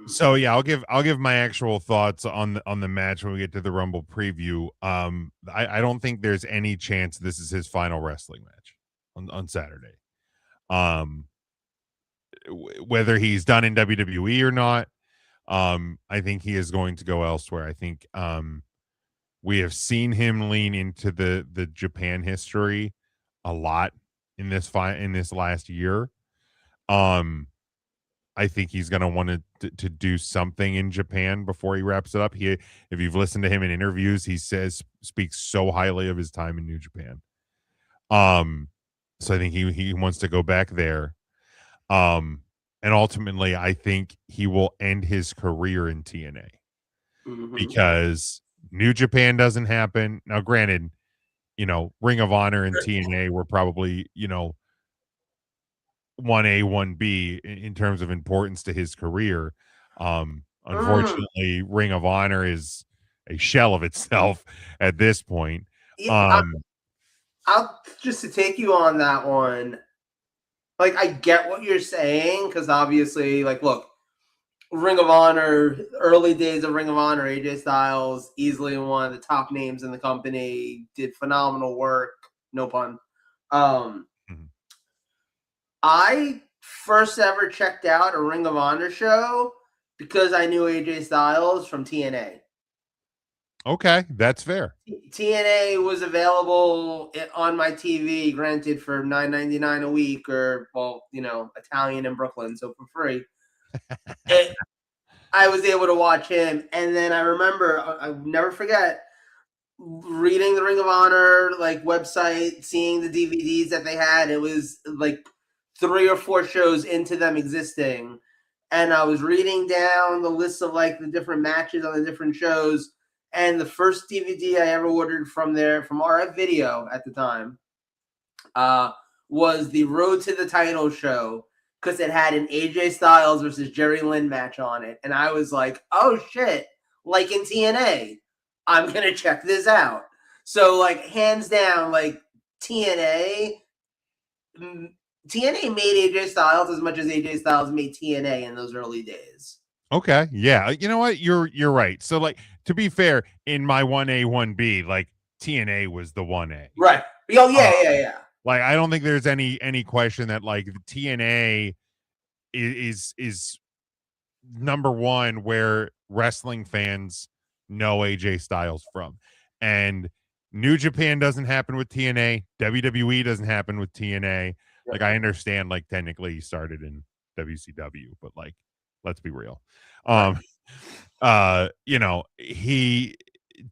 So yeah, I'll give my actual thoughts on the match when we get to the Rumble preview. I don't think there's any chance this is his final wrestling match on Saturday. Whether he's done in WWE or not, I think he is going to go elsewhere. I think we have seen him lean into the Japan history a lot in this last year. I think he's going to want to do something in Japan before he wraps it up. If you've listened to him in interviews, he speaks so highly of his time in New Japan. So I think he wants to go back there. And ultimately, I think he will end his career in TNA because New Japan doesn't happen. Now, granted, Ring of Honor and TNA were probably, 1A, 1B in terms of importance to his career. Unfortunately, Ring of Honor is a shell of itself at this point. Yeah, I'll just to take you on that one. Like, I get what you're saying because obviously, like, look, Ring of Honor, early days of Ring of Honor, AJ Styles, easily one of the top names in the company, did phenomenal work. No pun. I first ever checked out a Ring of Honor show because I knew AJ Styles from TNA. Okay, that's fair. TNA was available on my TV, granted for $9.99 a week, or Italian in Brooklyn, so for free. I was able to watch him, and then I remember I'll never forget reading the Ring of Honor website, seeing the DVDs that they had. It was 3 or 4 shows into them existing, and I was reading down the list of like the different matches on the different shows. And the first DVD I ever ordered from RF Video at the time, was the Road to the Title show, because it had an AJ Styles versus Jerry Lynn match on it. And I was like, oh shit, like in TNA, I'm going to check this out. So like hands down, like TNA made AJ Styles as much as AJ Styles made TNA in those early days. Okay. Yeah. You know what? You're right. So like, to be fair, in my 1A, 1B, like TNA was the 1A. Right. Oh yeah, yeah. Like, I don't think there's any question that like the TNA is number one where wrestling fans know AJ Styles from. And New Japan doesn't happen with TNA. WWE doesn't happen with TNA. Yep. Like, I understand, like, technically he started in WCW, but like, let's be real. You know,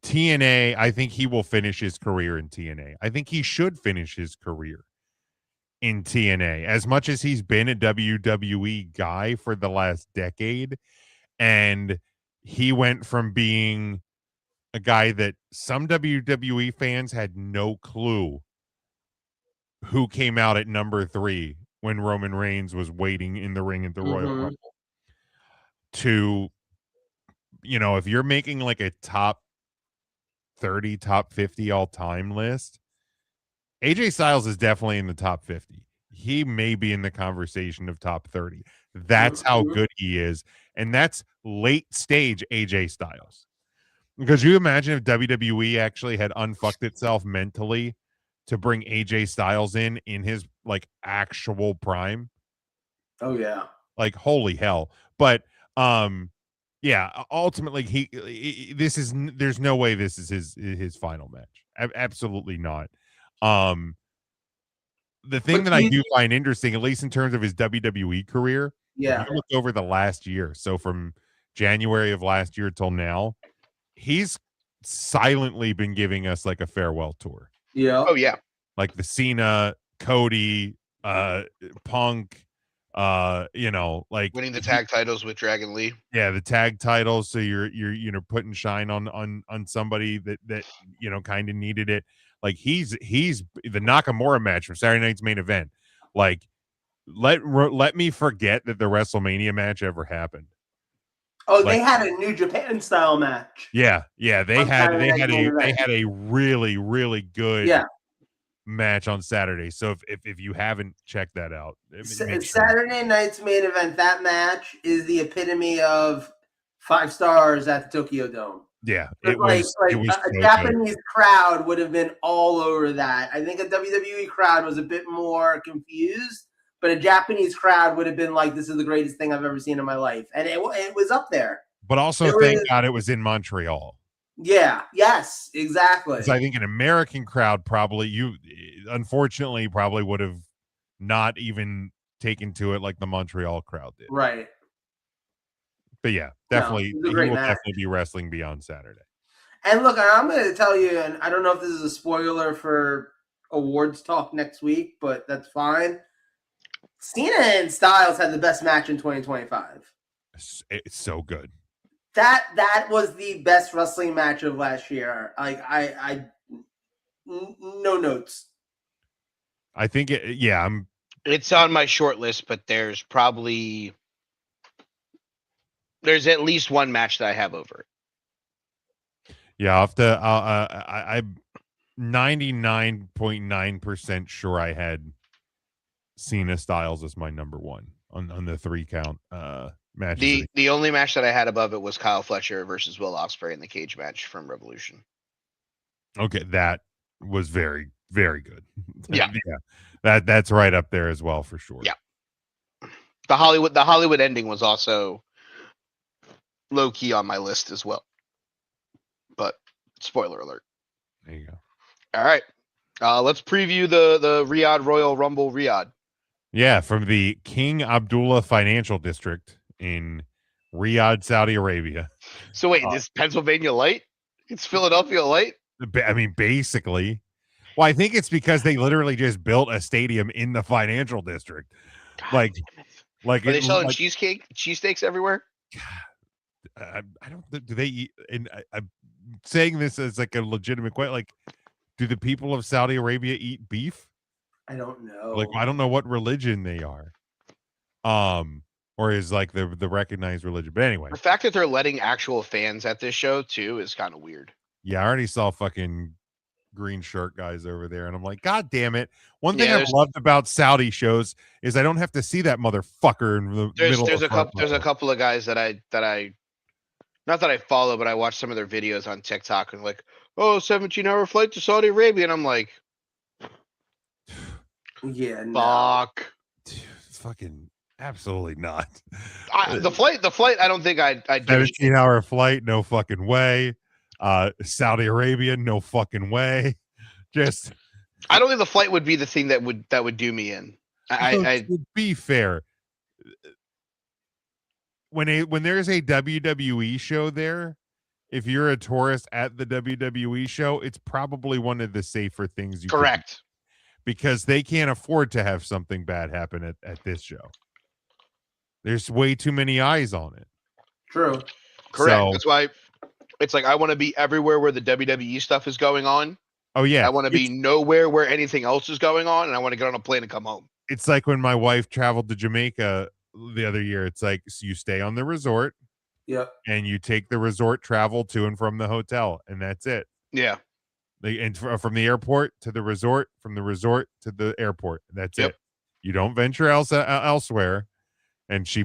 TNA, I think he will finish his career in TNA. I think he should finish his career in TNA, as much as he's been a WWE guy for the last decade. And he went from being a guy that some WWE fans had no clue who came out at number 3 when Roman Reigns was waiting in the ring at the Royal Rumble, to, you know, if you're making like a top 30, top 50 all-time list, AJ Styles is definitely in the top 50. He may be in the conversation of top 30. That's how good he is. And that's late stage AJ Styles. Because you imagine if WWE actually had unfucked itself mentally to bring AJ Styles in his like actual prime. Oh yeah. Like, holy hell. But yeah, ultimately there's no way this is his final match. Absolutely not. The thing that I do find interesting, at least in terms of his WWE career, if you look over the last year, so from January of last year till now, he's silently been giving us like a farewell tour. Yeah. Oh yeah. Like the Cena, Cody, Punk, you know, like winning the tag titles with Dragon Lee. Yeah, the tag titles. So you're you know, putting shine on somebody that you know kind of needed it. Like he's the Nakamura match from Saturday night's main event. Like let me forget that the WrestleMania match ever happened. Oh, like, they had a New Japan style match. Yeah, they had a really, really good match on Saturday. So if you haven't checked that out, Saturday night's main event, that match is the epitome of 5 stars at the Tokyo Dome. Yeah, it was a Japanese crowd would have been all over that. I think a WWE crowd was a bit more confused, but a Japanese crowd would have been like, "This is the greatest thing I've ever seen in my life," and it was up there. But also, thank God it was in Montreal. Yeah. Yes. Exactly. So I think an American crowd unfortunately probably would have not even taken to it like the Montreal crowd did. Right. But yeah, definitely, he will definitely be wrestling beyond Saturday. And look, I'm going to tell you, and I don't know if this is a spoiler for awards talk next week, but that's fine. Cena and Styles had the best match in 2025. It's so good. That was the best wrestling match of last year. Like I no notes. I think it's on my short list, but there's at least one match that I have over it. Yeah, I'm 99.9% sure I had Cena Styles as my number one on the 3 count matches. The only match that I had above it was Kyle Fletcher versus Will Ospreay in the cage match from Revolution. Okay, that was very, very good. Yeah. That's right up there as well for sure. Yeah. The Hollywood ending was also low key on my list as well. But spoiler alert. There you go. All right. Let's preview the Riyadh Royal Rumble Riyadh. Yeah, from the King Abdullah Financial District in Riyadh, Saudi Arabia. So wait, this Pennsylvania light? It's Philadelphia light? I mean, basically. Well, I think it's because they literally just built a stadium in the financial district. God, like, Like Are they selling like, cheesesteaks everywhere? I don't. Do they eat? And I'm saying this as like a legitimate question. Like, do the people of Saudi Arabia eat beef? I don't know. Like, I don't know what religion they are. Or is like the recognized religion. But anyway, The fact that they're letting actual fans at this show too is kind of weird. yeah, I already saw fucking green shirt guys over there, and I'm like, God damn it! One thing Yeah, I've there's- loved about Saudi shows is I don't have to see that motherfucker in the middle. There's of a couple of guys that I not that I follow, but I watch some of their videos on TikTok and like, oh, 17-hour flight to Saudi Arabia, and I'm like, Yeah, no. fuck. Dude, it's fucking absolutely not. The flight. I don't think I'd give a shit. 17-hour flight, no fucking way. Saudi Arabia, no fucking way. Just I don't think the flight would be the thing that would do me in. to be fair, when there's a WWE show there, if you're a tourist at the WWE show, it's probably one of the safer things you could do, correct. because they can't afford to have something bad happen at this show. There's way too many eyes on it. True. Correct. So- That's why it's like I want to be everywhere where the WWE stuff is going on. Oh yeah, I want to be nowhere where anything else is going on, and I want to get on a plane and come home. it's like when my wife traveled to Jamaica the other year. It's like, so you stay on the resort Yep. and you take the resort travel to and from the hotel, and that's it. Yeah. And from the airport to the resort, from the resort to the airport, that's Yep. it. You don't venture elsewhere. And she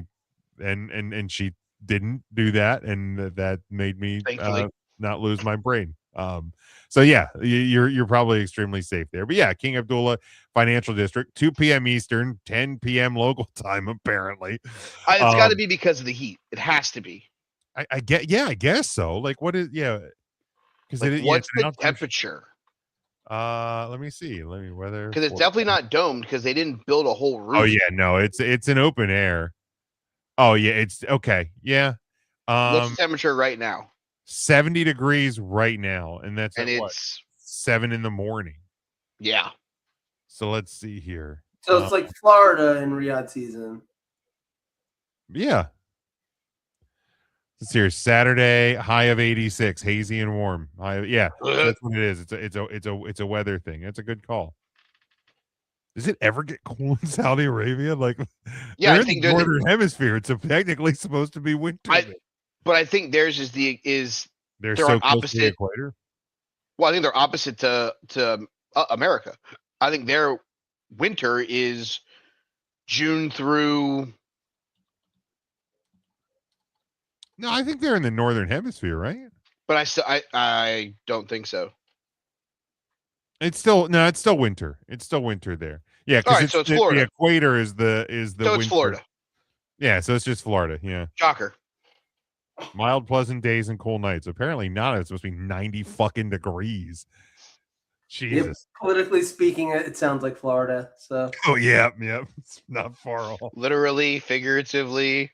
and she didn't do that, and that made me Thankfully. not lose my brain. So yeah, you're probably extremely safe there. But yeah, King Abdullah Financial District, 2 p.m. Eastern, 10 p.m. local time, apparently. It's got to be because of the heat. It has to be. I guess so. Like, what is because Like, what's the temperature? Let me see. Weather, Because it's definitely not domed because they didn't build a whole roof. Oh yeah, no, it's an open air. Oh yeah, it's okay. Yeah. What's the temperature right now? 70 degrees right now, and that's And at what, it's 7 in.the morning. yeah. So let's see here. So it's like Florida in Riyadh season. Yeah. Let's here. Saturday, high of 86, hazy and warm. Yeah, that's what it is. It's a weather thing. It's a good call. Does it ever get cool in Saudi Arabia? Like, Yeah, they're I in think the northern hemisphere. It's technically supposed to be winter. But I think theirs is they're so so close opposite. to the equator. Well, I think they're opposite to America. I think their winter is June through. No, I think they're in the northern hemisphere, right? But I don't think so. It's still winter. It's still winter there. Yeah, All because right, so it's the Florida. equator is the So winter. it's Florida. Yeah, so it's just Florida. Yeah, Shocker. mild, pleasant days and cool nights. Apparently not. It's supposed to be 90 fucking degrees. Jesus. Yep. Politically speaking, it sounds like Florida. So Oh yeah. It's not far off. Literally, figuratively,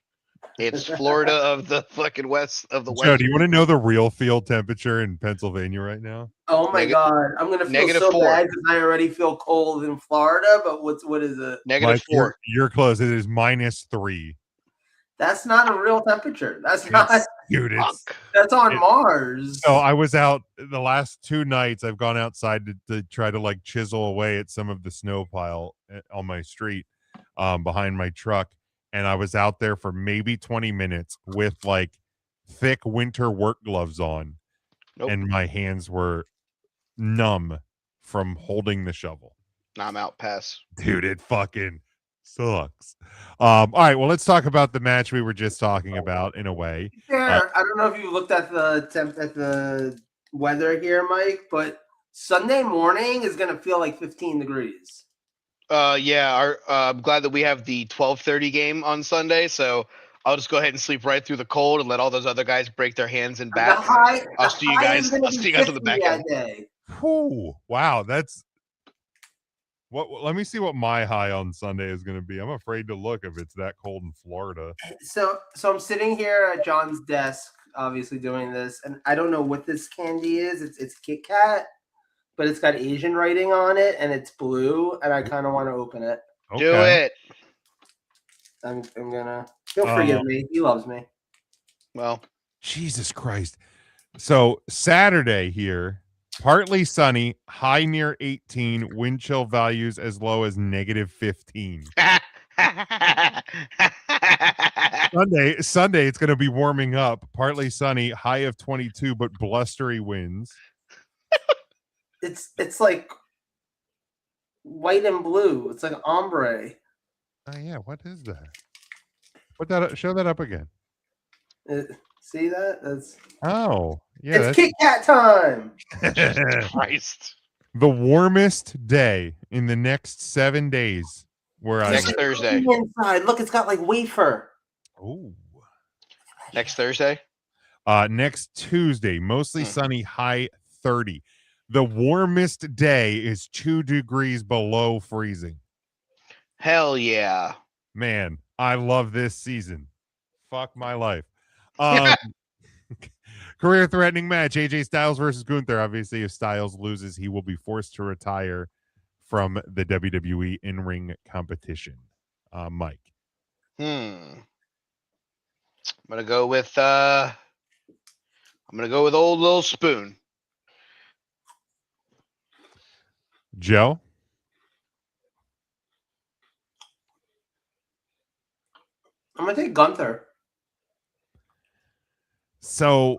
it's Florida of the fucking west of the west. Joe, do you want to know the real field temperature in Pennsylvania right now? oh my god, I'm gonna feel so -4. bad because I already feel cold in Florida. But what is it? -4. You're close. It is -3. That's not a real temperature. That's not. Dude, That's on Mars. So I was out the last 2 nights. I've gone outside to try to like chisel away at some of the snow pile on my street behind my truck. And I was out there for maybe 20 minutes with like thick winter work gloves on. Nope. And my hands were numb from holding the shovel. I'm out. Pass. Dude, it fucking sucks. All right, well, let's talk about the match we were just talking about in a way. I don't know if you looked at the weather here, Mike, but Sunday morning is gonna feel like 15 degrees. Yeah. I'm glad that we have the 12:30 game on Sunday, so I'll just go ahead and sleep right through the cold and let all those other guys break their hands and back. I'll see you guys on the back end. Day. Whew, wow, that's what. Let me see what my high on Sunday is going to be. I'm afraid to look if it's that cold in Florida. So I'm sitting here at John's desk, obviously doing this, and I don't know what this candy is. It's Kit Kat, but it's got Asian writing on it, and it's blue, and I kind of want to open it. Okay. Do it. I'm gonna. He'll forgive me. He loves me. Well, Jesus Christ. So Saturday here, partly sunny, high near 18, wind chill values as low as -15. Sunday, it's going to be warming up, partly sunny, high of 22, but blustery winds. It's like white and blue. It's like ombre. Oh yeah, what is that? Put that up, show that up again. See that? That's Oh, yeah. it's Kit Kat time. Christ. The warmest day in the next 7 days where I Next live. Thursday. Inside, look, it's got like wafer. Oh. Next Thursday. Next Tuesday, mostly Hmm. sunny, high 30. The warmest day is 2 degrees below freezing. Hell yeah. Man, I love this season. Fuck my life. Career threatening match, AJ Styles versus Gunther. Obviously, if Styles loses, he will be forced to retire from the WWE in-ring competition. Mike. I'm gonna go with old Lil Spoon. Joe. I'm gonna take Gunther. So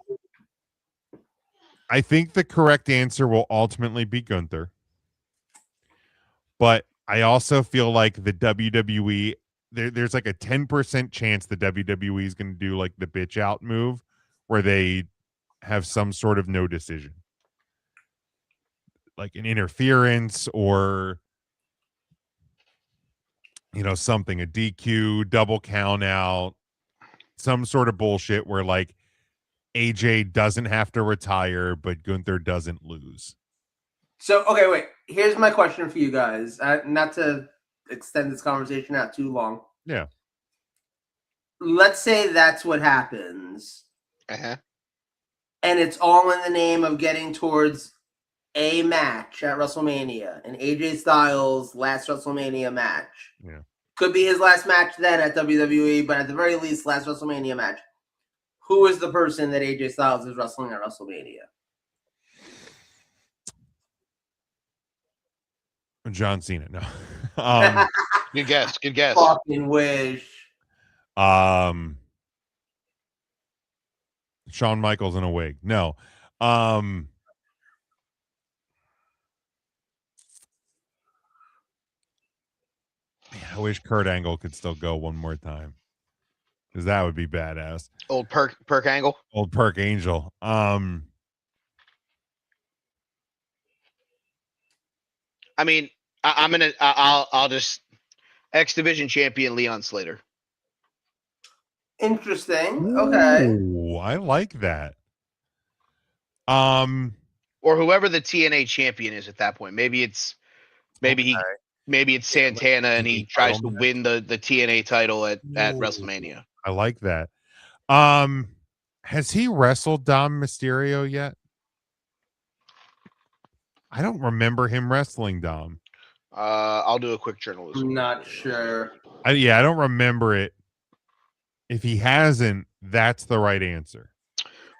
I think the correct answer will ultimately be Gunther. But I also feel like the WWE, there's like a 10% chance the WWE is going to do like the bitch out move where they have some sort of no decision. Like an interference or, something, a DQ, double count out, some sort of bullshit where like AJ doesn't have to retire, but Gunther doesn't lose. So, okay, wait. Here's my question for you guys. Not to extend this conversation out too long. Yeah. Let's say that's what happens. Uh-huh. And it's all in the name of getting towards a match at WrestleMania. An AJ Styles last WrestleMania match. Yeah. Could be his last match then at WWE, but at the very least, last WrestleMania match. Who is the person that AJ Styles is wrestling at WrestleMania? John Cena. No. Good guess. Good guess. Fucking wish. Shawn Michaels in a wig. No. Man, I wish Kurt Angle could still go one more time. Because that would be badass. Old Perk Angle. Old Perk Angel. I mean, I'll just X Division champion Leon Slater. Interesting. Okay. Ooh, I like that. Or whoever the TNA champion is at that point. Maybe it's Santana and he tries to win the TNA title at WrestleMania. I like that. Has he wrestled Dom Mysterio yet? I don't remember him wrestling Dom. I'll do a quick journalism. I'm not sure. I don't remember it. If he hasn't, that's the right answer.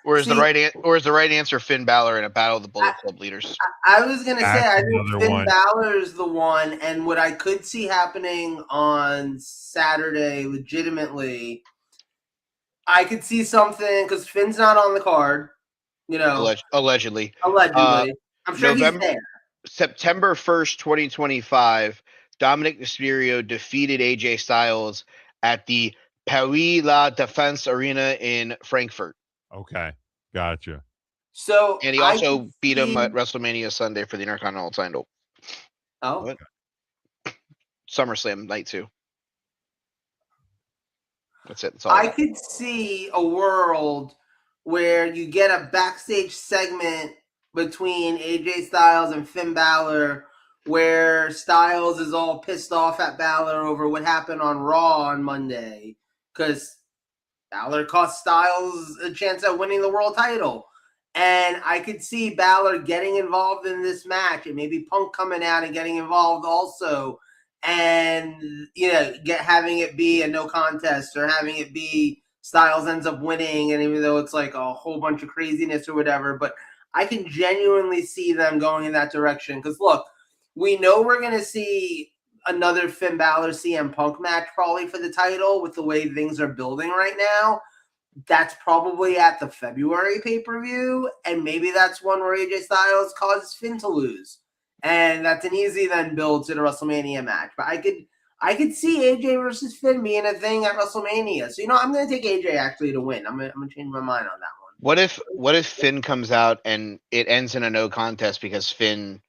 Or is the right answer Finn Balor in a battle of the Bullet Club leaders? I was gonna say I think another Finn one. Balor's the one, and what I could see happening on Saturday, legitimately, I could see something because Finn's not on the card, Allegedly. I'm sure he's there. September 1st, 2025, Dominic Mysterio defeated AJ Styles at the Paris La Défense Arena in Frankfurt. Okay, gotcha. So, and he also beat him at WrestleMania Sunday for the Intercontinental title. Oh, what? SummerSlam night 2. That's it. That's all I could see a world where you get a backstage segment between AJ Styles and Finn Balor, where Styles is all pissed off at Balor over what happened on Raw on Monday, because Balor cost Styles a chance at winning the world title. And I could see Balor getting involved in this match, and maybe Punk coming out and getting involved also. and having it be a no contest or having it be Styles ends up winning, and even though it's like a whole bunch of craziness or whatever, but I can genuinely see them going in that direction. Because look, we know we're going to see another Finn Balor CM Punk match probably for the title with the way things are building right now. That's probably at the February pay-per-view, and maybe that's one where AJ Styles causes Finn to lose. And that's an easy then build to the WrestleMania match. But I could see AJ versus Finn being a thing at WrestleMania. So I'm going to take AJ actually to win. I'm going to change my mind on that one. What if Finn comes out and it ends in a no contest because Finn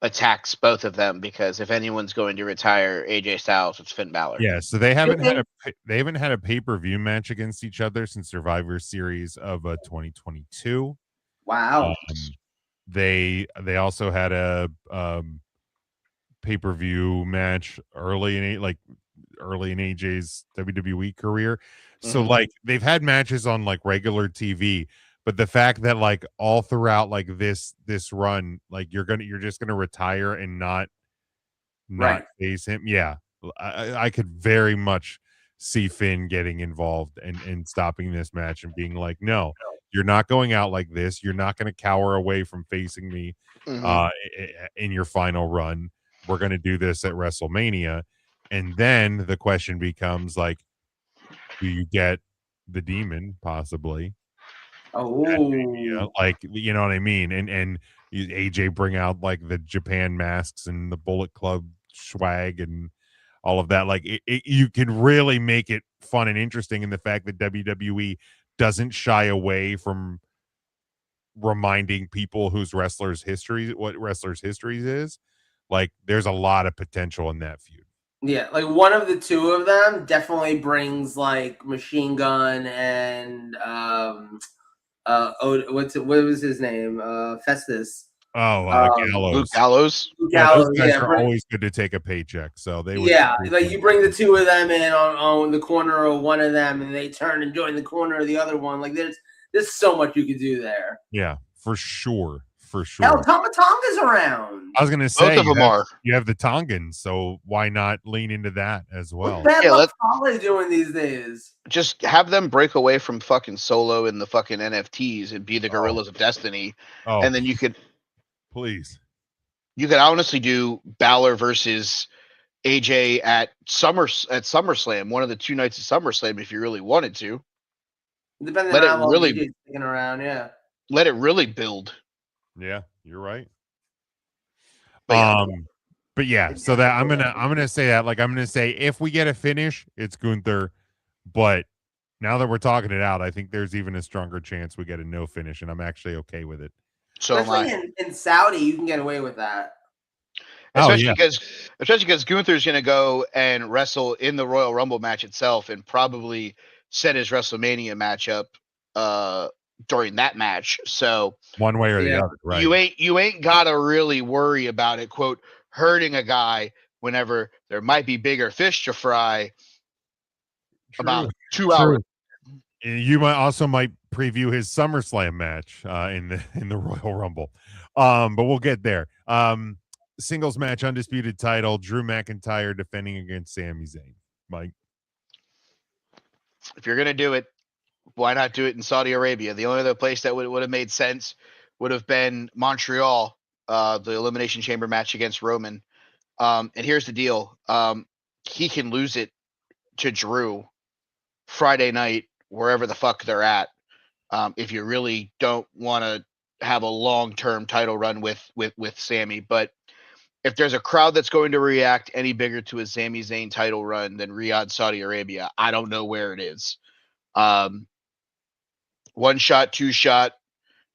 attacks both of them? Because if anyone's going to retire AJ Styles, it's Finn Balor. Yeah, so they haven't had a pay-per-view match against each other since Survivor Series of 2022. Wow. They also had a pay-per-view match early in AJ's WWE career. So like they've had matches on like regular TV, but the fact that like all throughout like this run, like you're just gonna retire and not face him. Yeah, I could very much see Finn getting involved and stopping this match and being like, no, you're not going out like this. You're not going to cower away from facing me in your final run. We're going to do this at WrestleMania. And then the question becomes like, do you get the Demon possibly? Like, you know what I mean? And AJ bring out like the Japan masks and the Bullet Club swag and all of that. Like you can really make it fun and interesting in the fact that WWE doesn't shy away from reminding people what wrestlers' histories is. Like there's a lot of potential in that feud. Yeah, like one of the two of them definitely brings like Machine Gun and what was his name? Festus. Gallows. Luke Gallows. Those guys are always good to take a paycheck. So they would. Yeah, like you bring the two of them in on the corner of one of them, and they turn and join the corner of the other one. Like there's so much you could do there. Yeah, for sure. Hell, Tama Tonga's around. I was gonna say both of them are. You have the Tongans, so why not lean into that as well? What's Bad Luck Fale doing these days? Just have them break away from fucking Solo and the fucking NFTs and be the Gorillas of Destiny, and then you could. Please. You could honestly do Balor versus AJ at SummerSlam, one of the two nights of SummerSlam, if you really wanted to. Depending on how long AJ's sticking around, yeah. Let it really build. Yeah, you're right. But yeah, so that I'm gonna say that, like, I'm gonna say if we get a finish, it's Gunther. But now that we're talking it out, I think there's even a stronger chance we get a no finish, and I'm actually okay with it. So especially in Saudi, you can get away with that. Especially because Gunther's going to go and wrestle in the Royal Rumble match itself, and probably set his WrestleMania matchup during that match. So one way or the other, right? You ain't got to really worry about it, quote, hurting a guy whenever there might be bigger fish to fry. About 2 hours. You might preview his SummerSlam match in the Royal Rumble, but we'll get there. Singles match, undisputed title, Drew McIntyre defending against Sami Zayn. Mike, if you're gonna do it, why not do it in Saudi Arabia? The only other place that would have made sense would have been Montreal, the Elimination Chamber match against Roman. And here's the deal: he can lose it to Drew Friday night, wherever the fuck they're at. If you really don't want to have a long-term title run with Sami, but if there's a crowd that's going to react any bigger to a Sami Zayn title run than Riyadh, Saudi Arabia, I don't know where it is. 1 shot, 2 shot,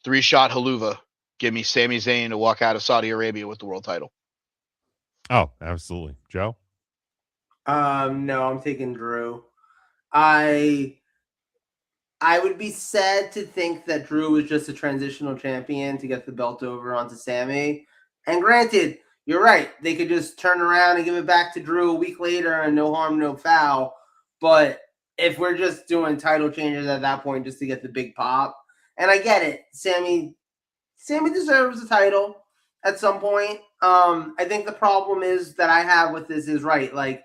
3 shot haluva. Give me Sami Zayn to walk out of Saudi Arabia with the world title. Oh, absolutely. Joe? No, I'm taking Drew. I would be sad to think that Drew was just a transitional champion to get the belt over onto Sami. And granted, you're right. They could just turn around and give it back to Drew a week later and no harm, no foul. But if we're just doing title changes at that point just to get the big pop, and I get it, Sami deserves the title. at some point. I think the problem is that I have with this is right. Like,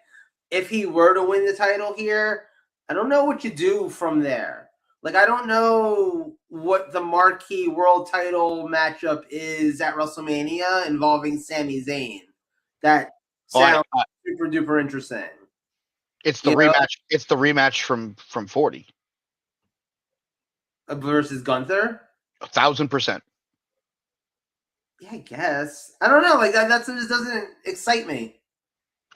if he were to win the title here, I don't know what you do from there. Like, I don't know what the marquee world title matchup is at WrestleMania involving Sami Zayn. That sounds super duper interesting. It's the rematch. It's the rematch from 40 versus Gunther. 1,000%. Yeah, I guess. I don't know. Like that just doesn't excite me.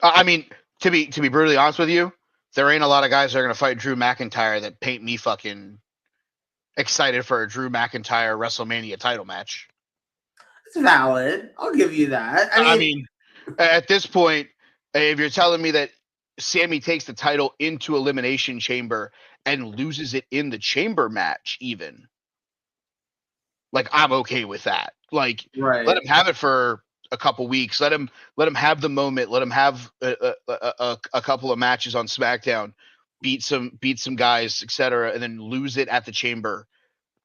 I mean, to be brutally honest with you, there ain't a lot of guys that are gonna fight Drew McIntyre that paint me fucking excited for a Drew McIntyre WrestleMania title match. It's valid. I'll give you that. I mean, at this point, if you're telling me that Sammy takes the title into Elimination Chamber and loses it in the Chamber match, even, like, I'm okay with that. Like, right. Let him have it for a couple weeks. Let him have the moment. Let him have a couple of matches on SmackDown, beat some guys, etc., and then lose it at the Chamber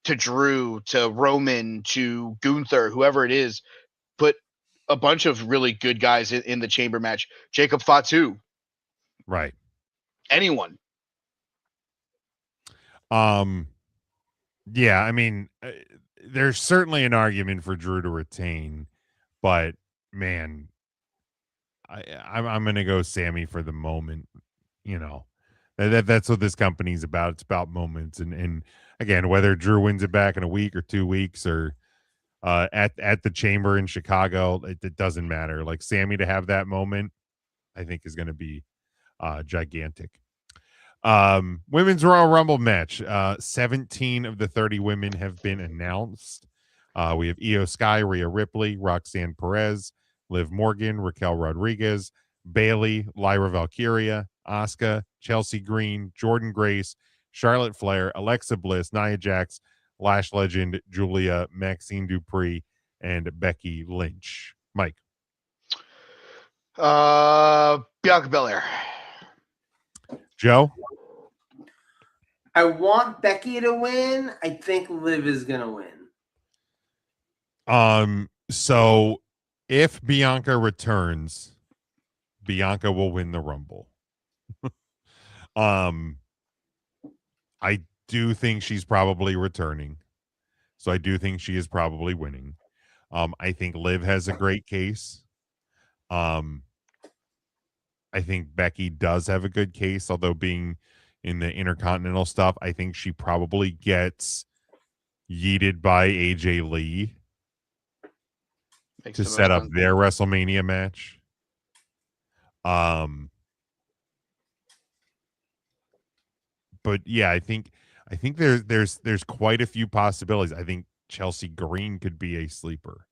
to Drew, to Roman, to Gunther, whoever it is. Put a bunch of really good guys in the Chamber match. Jacob Fatu. Right. Anyone. Yeah, I mean, there's certainly an argument for Drew to retain, but man, I'm gonna go Sammy for the moment. You know, that's what this company's about. It's about moments, and again, whether Drew wins it back in a week or 2 weeks or at the Chamber in Chicago, it doesn't matter. Like Sammy to have that moment, I think is going to be gigantic. Women's Royal Rumble match. 17 of the 30 women have been announced. We have Io Sky, Rhea Ripley, Roxanne Perez, Liv Morgan, Raquel Rodriguez, Bailey, Lyra Valkyria, Asuka, Chelsea Green, Jordan Grace, Charlotte Flair, Alexa Bliss, Nia Jax, Lash Legend, Julia, Maxine Dupree, and Becky Lynch. Mike. Bianca Belair. Joe? I want Becky to win. I think Liv is gonna win. So if Bianca returns, Bianca will win the Rumble. I do think she's probably returning. So I do think she is probably winning. I think Liv has a great case. I think Becky does have a good case, although being in the Intercontinental stuff, I think she probably gets yeeted by AJ Lee to set up their WrestleMania match. But yeah, I think there's quite a few possibilities. I think Chelsea Green could be a sleeper.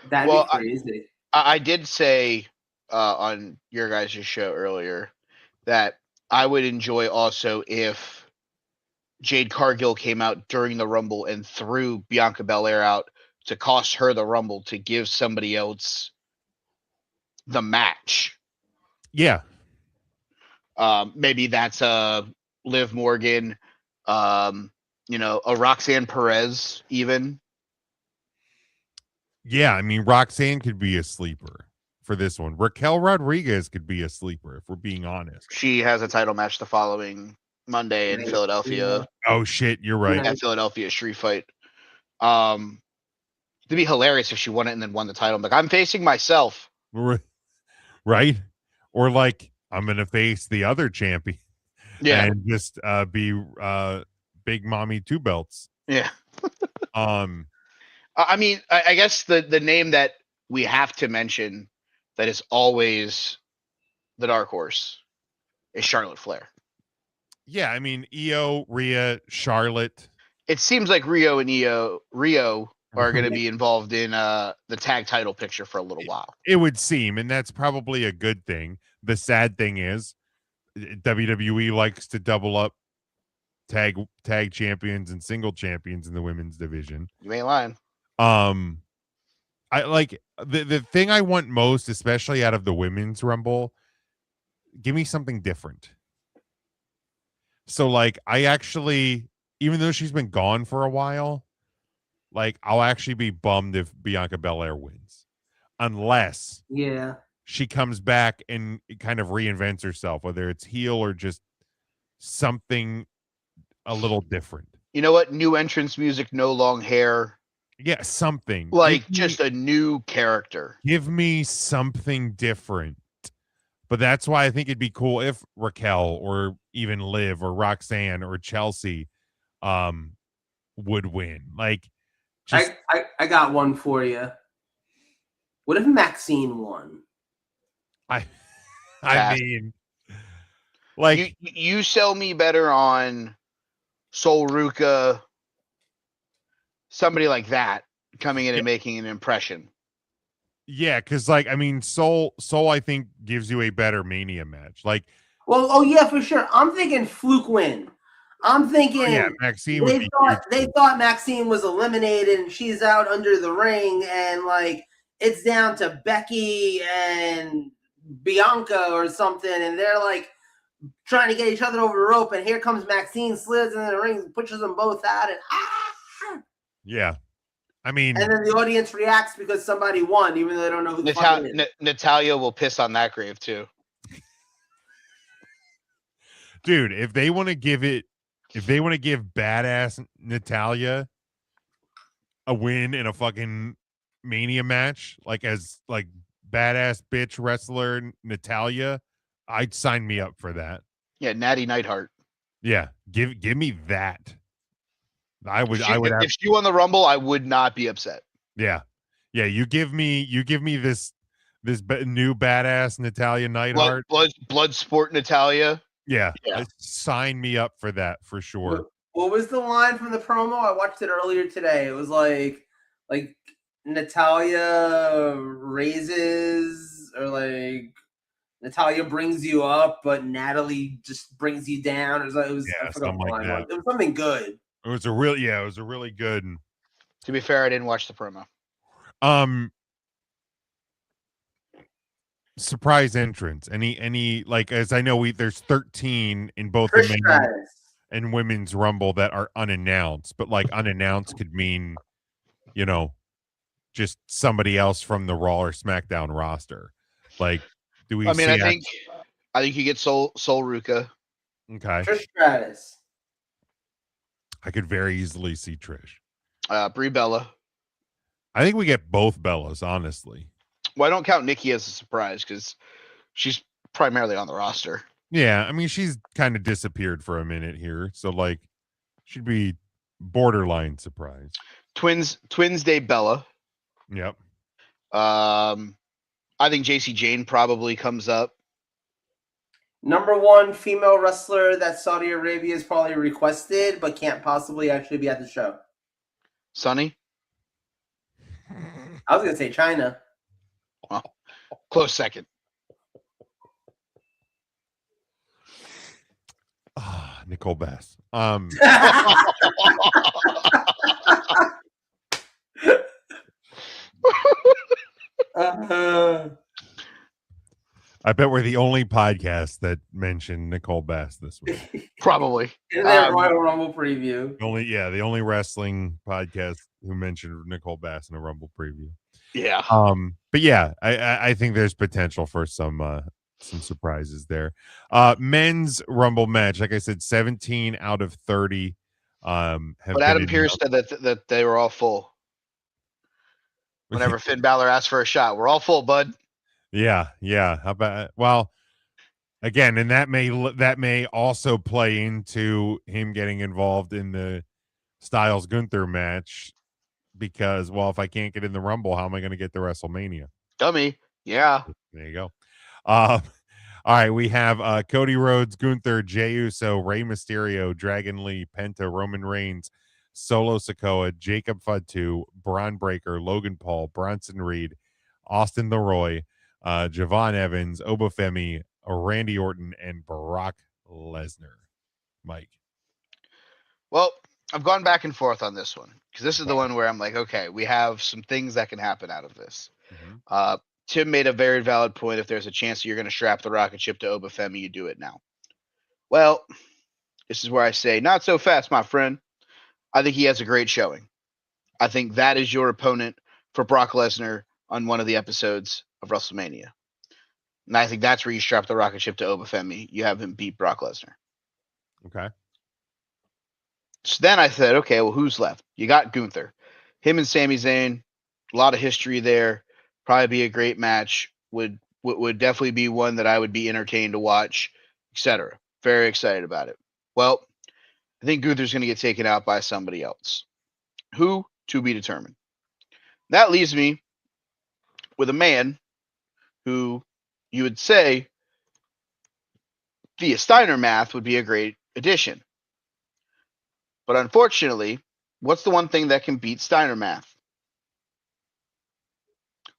That'd be crazy. I did say on your guys' show earlier that I would enjoy also if Jade Cargill came out during the Rumble and threw Bianca Belair out to cost her the Rumble to give somebody else the match. Yeah. Maybe that's a Liv Morgan, a Roxanne Perez even. Yeah, I mean, Roxanne could be a sleeper for this one. Raquel Rodriguez could be a sleeper, if we're being honest. She has a title match the following Monday in Philadelphia. Oh, shit, you're right. At Philadelphia Street Fight. It'd be hilarious if she won it and then won the title. I'm like, I'm facing myself. Right? Or like, I'm going to face the other champion. Yeah. And just be Big Mommy Two Belts. Yeah. I mean, I guess the name that we have to mention that is always the dark horse is Charlotte Flair. Yeah, I mean, Io, Rhea, Charlotte. It seems like Rio are going to be involved in the tag title picture for a little while. It would seem, and that's probably a good thing. The sad thing is WWE likes to double up tag champions and single champions in the women's division. You ain't lying. I like the thing I want most, especially out of the women's Rumble, give me something different. So like I actually, even though she's been gone for a while, like I'll actually be bummed if Bianca Belair wins, unless Yeah. she comes back and kind of reinvents herself, whether it's heel or just something a little different. You know what? New entrance music, no long hair. Yeah, something Like just a new character. give me something different. But that's why I think it'd be cool if Raquel or even Liv or Roxanne or Chelsea would win. Like just I got one for you. What if Maxine won? I Pass. mean like you sell me better on Sol Ruka, somebody like that coming in and making an impression. yeah, because like I mean Soul I think gives you a better Mania match. Like Well, oh yeah, for sure. I'm thinking Fluke win. I'm thinking yeah, Maxine would be they thought Maxine was eliminated and she's out under the ring and like it's down to Becky and Bianca or something and they're like trying to get each other over the rope and here comes Maxine, slides in the ring, pushes them both out and yeah. I mean, and then the audience reacts because somebody won, even though they don't know who the fuck it is. Natalia will piss on that grave too. Dude, if they want to give badass Natalia a win in a fucking Mania match, like as like badass bitch wrestler Natalia, I'd sign me up for that. Yeah, Natty Neidhart. Yeah, give me that. If she won the Rumble, I would not be upset. Yeah. You give me this new badass Natalia Neidhart. Blood sport Natalia. Yeah. Sign me up for that for sure. What was the line from the promo? I watched it earlier today. It was like Natalia raises or like Natalia brings you up, but Natalie just brings you down. I forgot something the like line that. was. It was something good. It was a really good. To be fair, I didn't watch the promo. Surprise entrance. Any like as I know there's 13 in both Trish the men's Stratus. and women's Rumble that are unannounced, but like unannounced could mean, just somebody else from the Raw or SmackDown roster. Like, do we? I mean, I think you get Sol Ruka. Okay. Trish Stratus. I could very easily see Trish. Brie Bella. I think we get both Bellas, honestly. Well, I don't count Nikki as a surprise because she's primarily on the roster. Yeah, I mean, she's kind of disappeared for a minute here, so like, she'd be borderline surprise. Twins Day Bella. Yep. I think JC Jane probably comes up. Number one female wrestler that Saudi Arabia is probably requested, but can't possibly actually be at the show. Sunny? I was going to say China. Well, close second. Nicole Bass. I bet we're the only podcast that mentioned Nicole Bass this week. Probably. In that Royal Rumble preview. The only wrestling podcast who mentioned Nicole Bass in a Rumble preview. Yeah. But yeah, I think there's potential for some surprises there. Men's Rumble match, like I said, 17 out of 30. But Adam Pearce said that they were all full. Whenever Finn Balor asked for a shot, we're all full, bud. Yeah. How about? Well, again, and that may also play into him getting involved in the Styles Gunther match because, well, if I can't get in the Rumble, how am I going to get to WrestleMania? Dummy. Yeah. There you go. All right, we have Cody Rhodes, Gunther, Jey Uso, Rey Mysterio, Dragon Lee, Penta, Roman Reigns, Solo Sikoa, Jacob Fatu, Braun Breaker, Logan Paul, Bronson Reed, Austin Leroy, Javon Evans, Obafemi, Randy Orton, and Brock Lesnar. Mike. Well, I've gone back and forth on this one because this is the one where I'm like, okay, we have some things that can happen out of this. Mm-hmm. Tim made a very valid point. If there's a chance that you're going to strap the rocket ship to Obafemi, you do it now. Well, this is where I say, not so fast, my friend. I think he has a great showing. I think that is your opponent for Brock Lesnar on one of the episodes of WrestleMania. And I think that's where you strap the rocket ship to Obafemi. You have him beat Brock Lesnar. Okay. So then I said, okay, well, who's left? You got Gunther. Him and Sami Zayn, a lot of history there. Probably be a great match. Would definitely be one that I would be entertained to watch, etc. Very excited about it. Well, I think Gunther's going to get taken out by somebody else. Who? To be determined. That leaves me with a man who you would say via Steiner math would be a great addition. But unfortunately, what's the one thing that can beat Steiner math?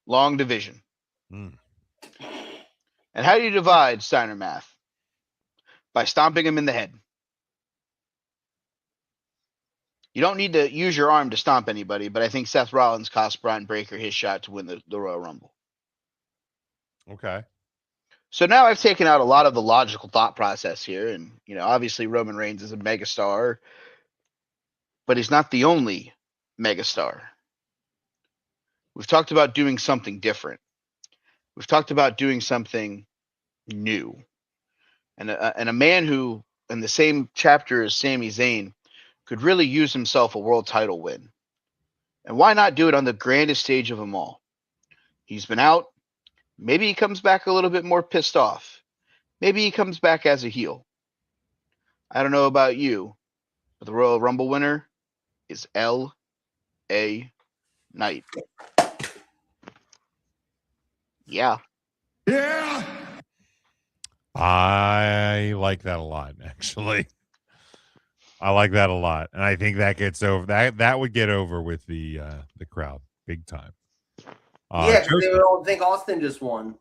Long division. Mm. And how do you divide Steiner math? By stomping him in the head. You don't need to use your arm to stomp anybody, but I think Seth Rollins cost Brian Breakker his shot to win the Royal Rumble. Okay. So now I've taken out a lot of the logical thought process here, and obviously Roman Reigns is a megastar, but he's not the only megastar. We've talked about doing something different. We've talked about doing something new, and a man who, in the same chapter as Sami Zayn, could really use himself a world title win. And why not do it on the grandest stage of them all? He's been out. Maybe he comes back a little bit more pissed off. Maybe he comes back as a heel. I don't know about you, but the Royal Rumble winner is L.A. Knight. Yeah. Yeah. I like that a lot, actually. I like that a lot, and I think that gets over. That would get over with the crowd big time. Yeah, because they would all think Austin just won.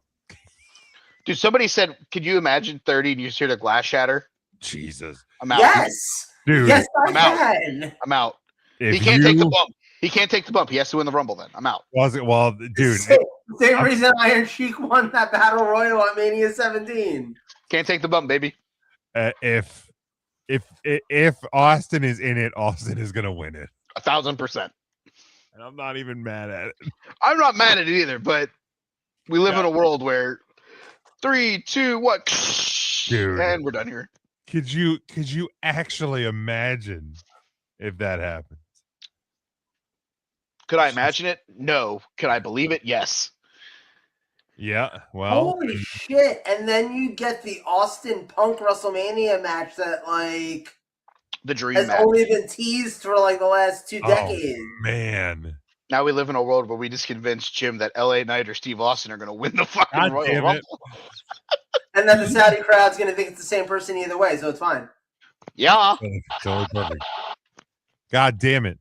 Dude, somebody said, could you imagine 30 and you just hear the glass shatter? Jesus. I'm out. Yes. Dude, yes, I'm out. can. I'm out. If He can't take the bump. He can't take the bump. He has to win the Rumble then. I'm out. Was it? Well, dude. Same reason Iron Sheik won that Battle Royal at Mania 17. Can't take the bump, baby. If Austin is in it, Austin is going to win it. 1,000%. And I'm not even mad at it. I'm not mad at it either, but we live in a world where 3, 2, 1, dude, and we're done here. Could you actually imagine if that happened? Could I imagine it? No. Could I believe it? Yes. Yeah. Well, holy shit! And then you get the Austin Punk WrestleMania match that the dream has match. only been teased for the last 2 decades. Man. Now we live in a world where we just convinced Jim that LA Knight or Steve Austin are going to win the fucking Royal Rumble. And then the Saudi crowd's going to think it's the same person either way, so it's fine. Yeah. Totally perfect. God damn it.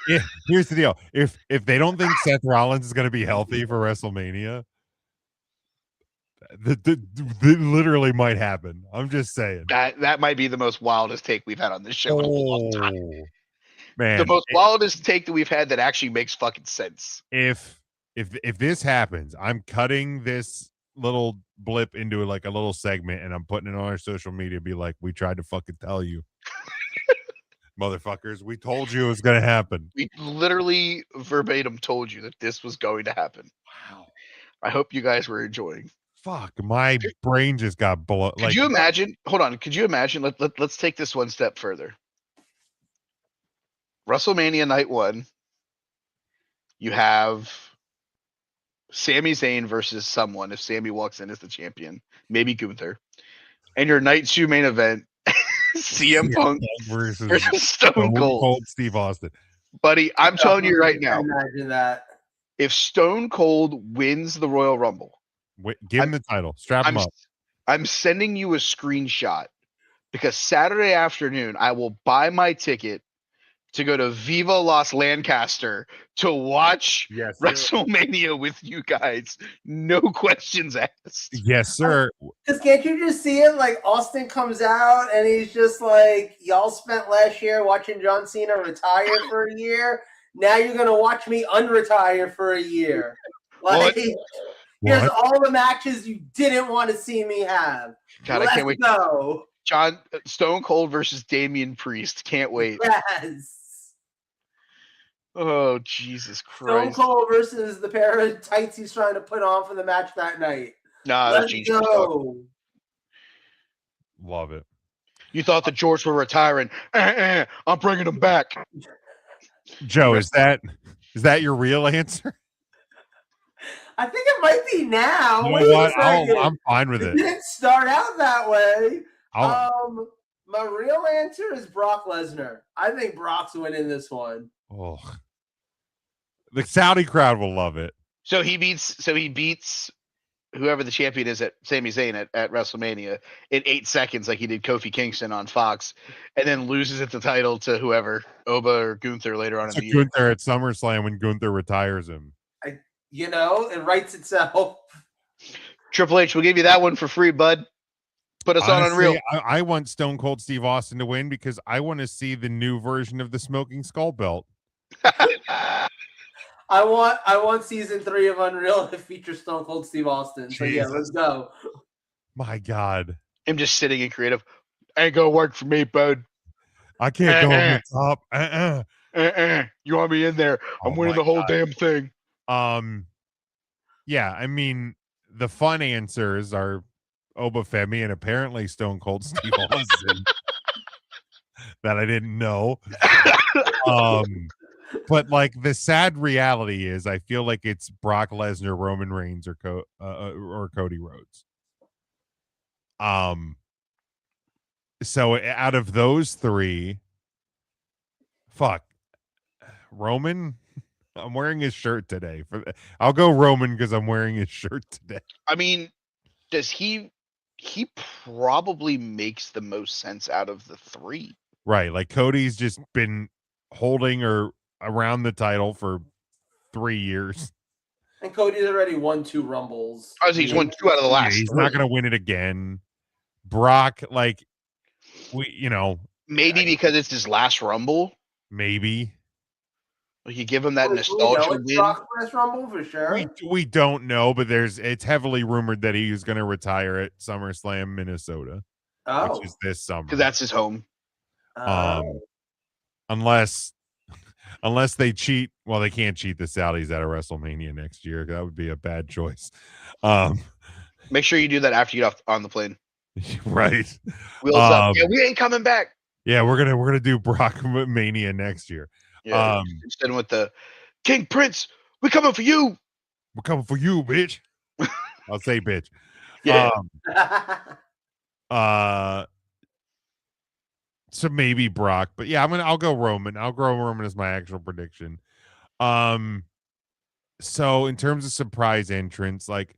Yeah, here's the deal. If they don't think Seth Rollins is going to be healthy for WrestleMania, that literally might happen. I'm just saying. That might be the most wildest take we've had on this show in a long time. Man, the most wildest take that we've had that actually makes fucking sense. If this happens, I'm cutting this little blip into a little segment and I'm putting it on our social media. Be like, we tried to fucking tell you. Motherfuckers, we told you it was going to happen. We literally verbatim told you that this was going to happen. Wow. I hope you guys were enjoying. Fuck, my brain just got blown. Could you imagine? Hold on. Could you imagine? Let's take this one step further. WrestleMania Night 1. You have Sami Zayn versus someone. If Sami walks in as the champion, maybe Gunther. And your Night 2 main event. CM Punk versus Stone Cold Steve Austin. Buddy, I'm telling you right now. Imagine that. If Stone Cold wins the Royal Rumble, give him the title. Strap him up. I'm sending you a screenshot because Saturday afternoon I will buy my ticket to go to Viva Las Lancaster to watch WrestleMania with you guys. No questions asked. Yes, sir. Because can't you just see it? Austin comes out and he's just y'all spent last year watching John Cena retire for a year. Now you're going to watch me unretire for a year. Here's all the matches you didn't want to see me have. God, Let's I can't wait. Go. Stone Cold versus Damian Priest. Can't wait. Yes. Oh, Jesus Stone Christ. Cold versus the pair of tights he's trying to put on for the match that night. Nah, Let's jeans for talk. go. Love it. You thought the George were retiring. I'm bringing them back. Joe, Rest- is that your real answer? I think it might be now. You Wait know a what? second. I'm fine with It it. didn't start out that way. I'll, My real answer is Brock Lesnar. I think Brock's winning this one. oh, the Saudi crowd will love it. So he beats whoever the champion is at Sami Zayn at WrestleMania in 8 seconds, like he did Kofi Kingston on Fox, and then loses it the title to whoever, Oba or Gunther later on in To the year. Gunther at SummerSlam when Gunther retires him. It writes itself. Triple H will give you that one for free, bud. Put us on Unreal. Honestly, I want Stone Cold Steve Austin to win because I want to see the new version of the Smoking Skull belt. I want season 3 of Unreal to feature Stone Cold Steve Austin. So yeah, Jesus. let's go. My God. Him just sitting in creative. Ain't gonna work for me, bud. I can't go over the top. You want me in there? I'm Oh winning my the whole God. damn thing. Yeah, I mean, the fun answers are Oba Femi and apparently Stone Cold Steve Austin that I didn't know. But like the sad reality is, I feel like it's Brock Lesnar, Roman Reigns, or Cody Rhodes. So out of those three, fuck, Roman. I'm wearing his shirt today. I'll go Roman because I'm wearing his shirt today. I mean, does he probably makes the most sense out of the three. Right. Like Cody's just been holding or around the title for 3 years. And Cody's already won 2 Rumbles. He's won 2 out of the last. He's 3. not going to win it again. Brock, like, maybe because it's his last Rumble. Maybe. We could give him that Do we nostalgia know it's win. Brock's last Rumble for sure. We don't know, but it's heavily rumored that he's going to retire at SummerSlam, Minnesota, which is this summer. Because that's his home. Unless they cheat. Well, they can't cheat the Saudis out of WrestleMania next year. That would be a bad choice. Make sure you do that after you get off on the plane. Right. Wheels up. Yeah, we ain't coming back. Yeah, we're gonna do Brock Mania next year. Yeah, instead with the King Prince, we coming for you. We're coming for you, bitch. I'll say bitch. Yeah. So maybe Brock, but yeah, I'll go Roman. I'll go Roman as my actual prediction. So in terms of surprise entrance, like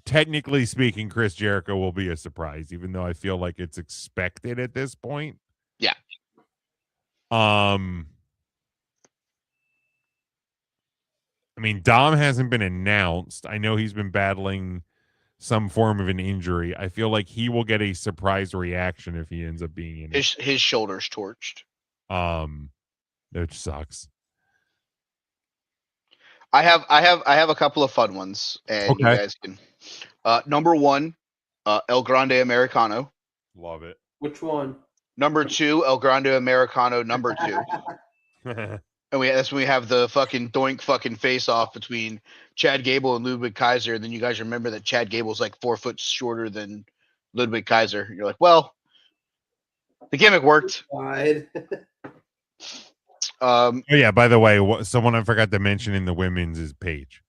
technically speaking, Chris Jericho will be a surprise, even though I feel like it's expected at this point. Yeah. I mean, Dom hasn't been announced. I know he's been battling some form of an injury. I feel like he will get a surprise reaction if he ends up being in his shoulders torched. Which sucks. I have a couple of fun ones, and you guys can. Number 1, El Grande Americano. Love it. Which one? Number 2, El Grande Americano. Number 2. And that's when we have the fucking doink fucking face off between Chad Gable and Ludwig Kaiser. And then you guys remember that Chad Gable's like 4 foot shorter than Ludwig Kaiser. You're like, well, the gimmick worked. Oh yeah, by the way, someone I forgot to mention in the women's is Paige.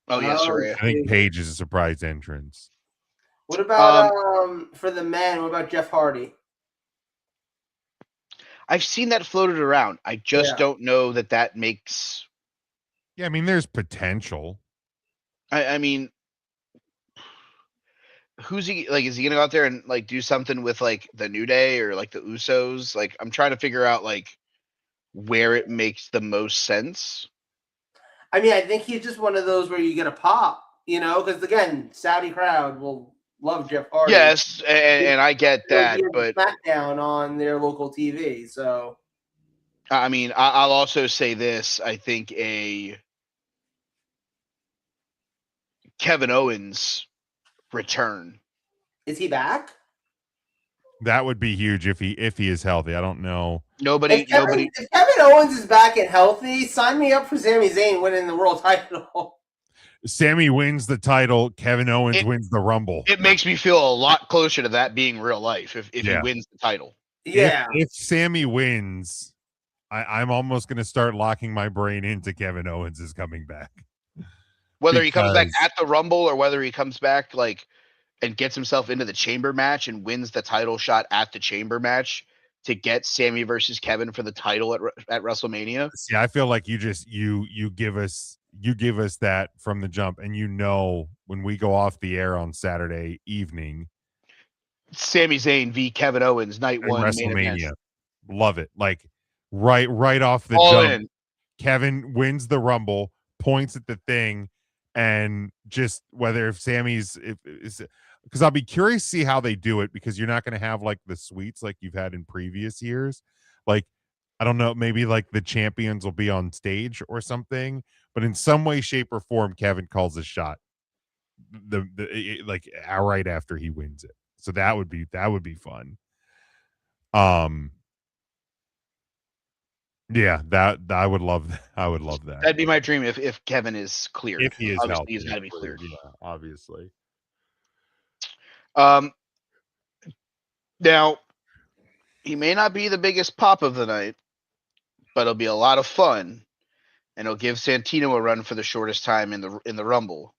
Oh yeah, sorry. I think Paige is a surprise entrance. What about for the men? What about Jeff Hardy? I've seen that floated around. I just don't know that makes. Yeah, I mean, there's potential. I mean, who's he like? Is he gonna go out there and like do something with like the New Day or like the Usos? Like, I'm trying to figure out like where it makes the most sense. I mean, I think he's just one of those where you get a pop, because again, Saudi crowd will love Jeff Hardy. Yes, and I get that, but SmackDown on their local TV. So, I mean, I'll also say this: I think a Kevin Owens return. Is he back? That would be huge if he is healthy. I don't know. Nobody. If Kevin Owens is back and healthy, sign me up for Sami Zayn winning the world title. Sammy wins the title. Kevin Owens wins the Rumble. It makes me feel a lot closer to that being real life if he wins the title. Yeah. If Sammy wins, I'm almost going to start locking my brain into Kevin Owens is coming back. Whether he comes back at the Rumble or whether he comes back and gets himself into the chamber match and wins the title shot at the chamber match to get Sammy versus Kevin for the title at WrestleMania. See, I feel like you give us that from the jump, and when we go off the air on Saturday evening, Sami Zayn v Kevin Owens night one WrestleMania. Love it. Like right off the all jump. In. Kevin wins the Rumble, points at the thing, and just whether if Sammy's because I'll be curious to see how they do it, because you're not going to have like the suites like you've had in previous years. Like, I don't know, maybe like the champions will be on stage or something, but in some way, shape, or form, Kevin calls a shot right after he wins it. So that would be fun. Yeah, that I would love that. I would love that. That'd be my dream if Kevin is cleared. If he is obviously healthy, he's got to be cleared. Yeah, obviously. Now, he may not be the biggest pop of the night, but it'll be a lot of fun, and it'll give Santino a run for the shortest time in the Rumble.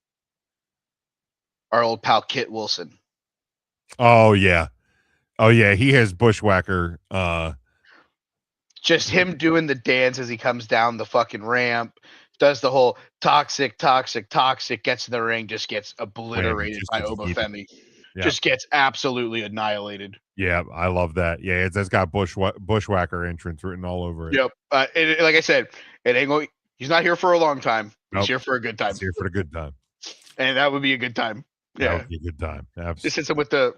Our old pal Kit Wilson. Oh yeah, he has Bushwhacker. Just him doing the dance as he comes down the fucking ramp, does the whole toxic, gets in the ring, just gets obliterated by Obafemi. Yeah. Just gets absolutely annihilated. Yeah, I love that. Yeah, that's got Bushwhacker entrance written all over it. Yep. Like I said, it ain't going. He's not here for a long time. He's here for a good time. He's here for a good time. And that would be a good time. That would be a good time. Absolutely. Just hits him with the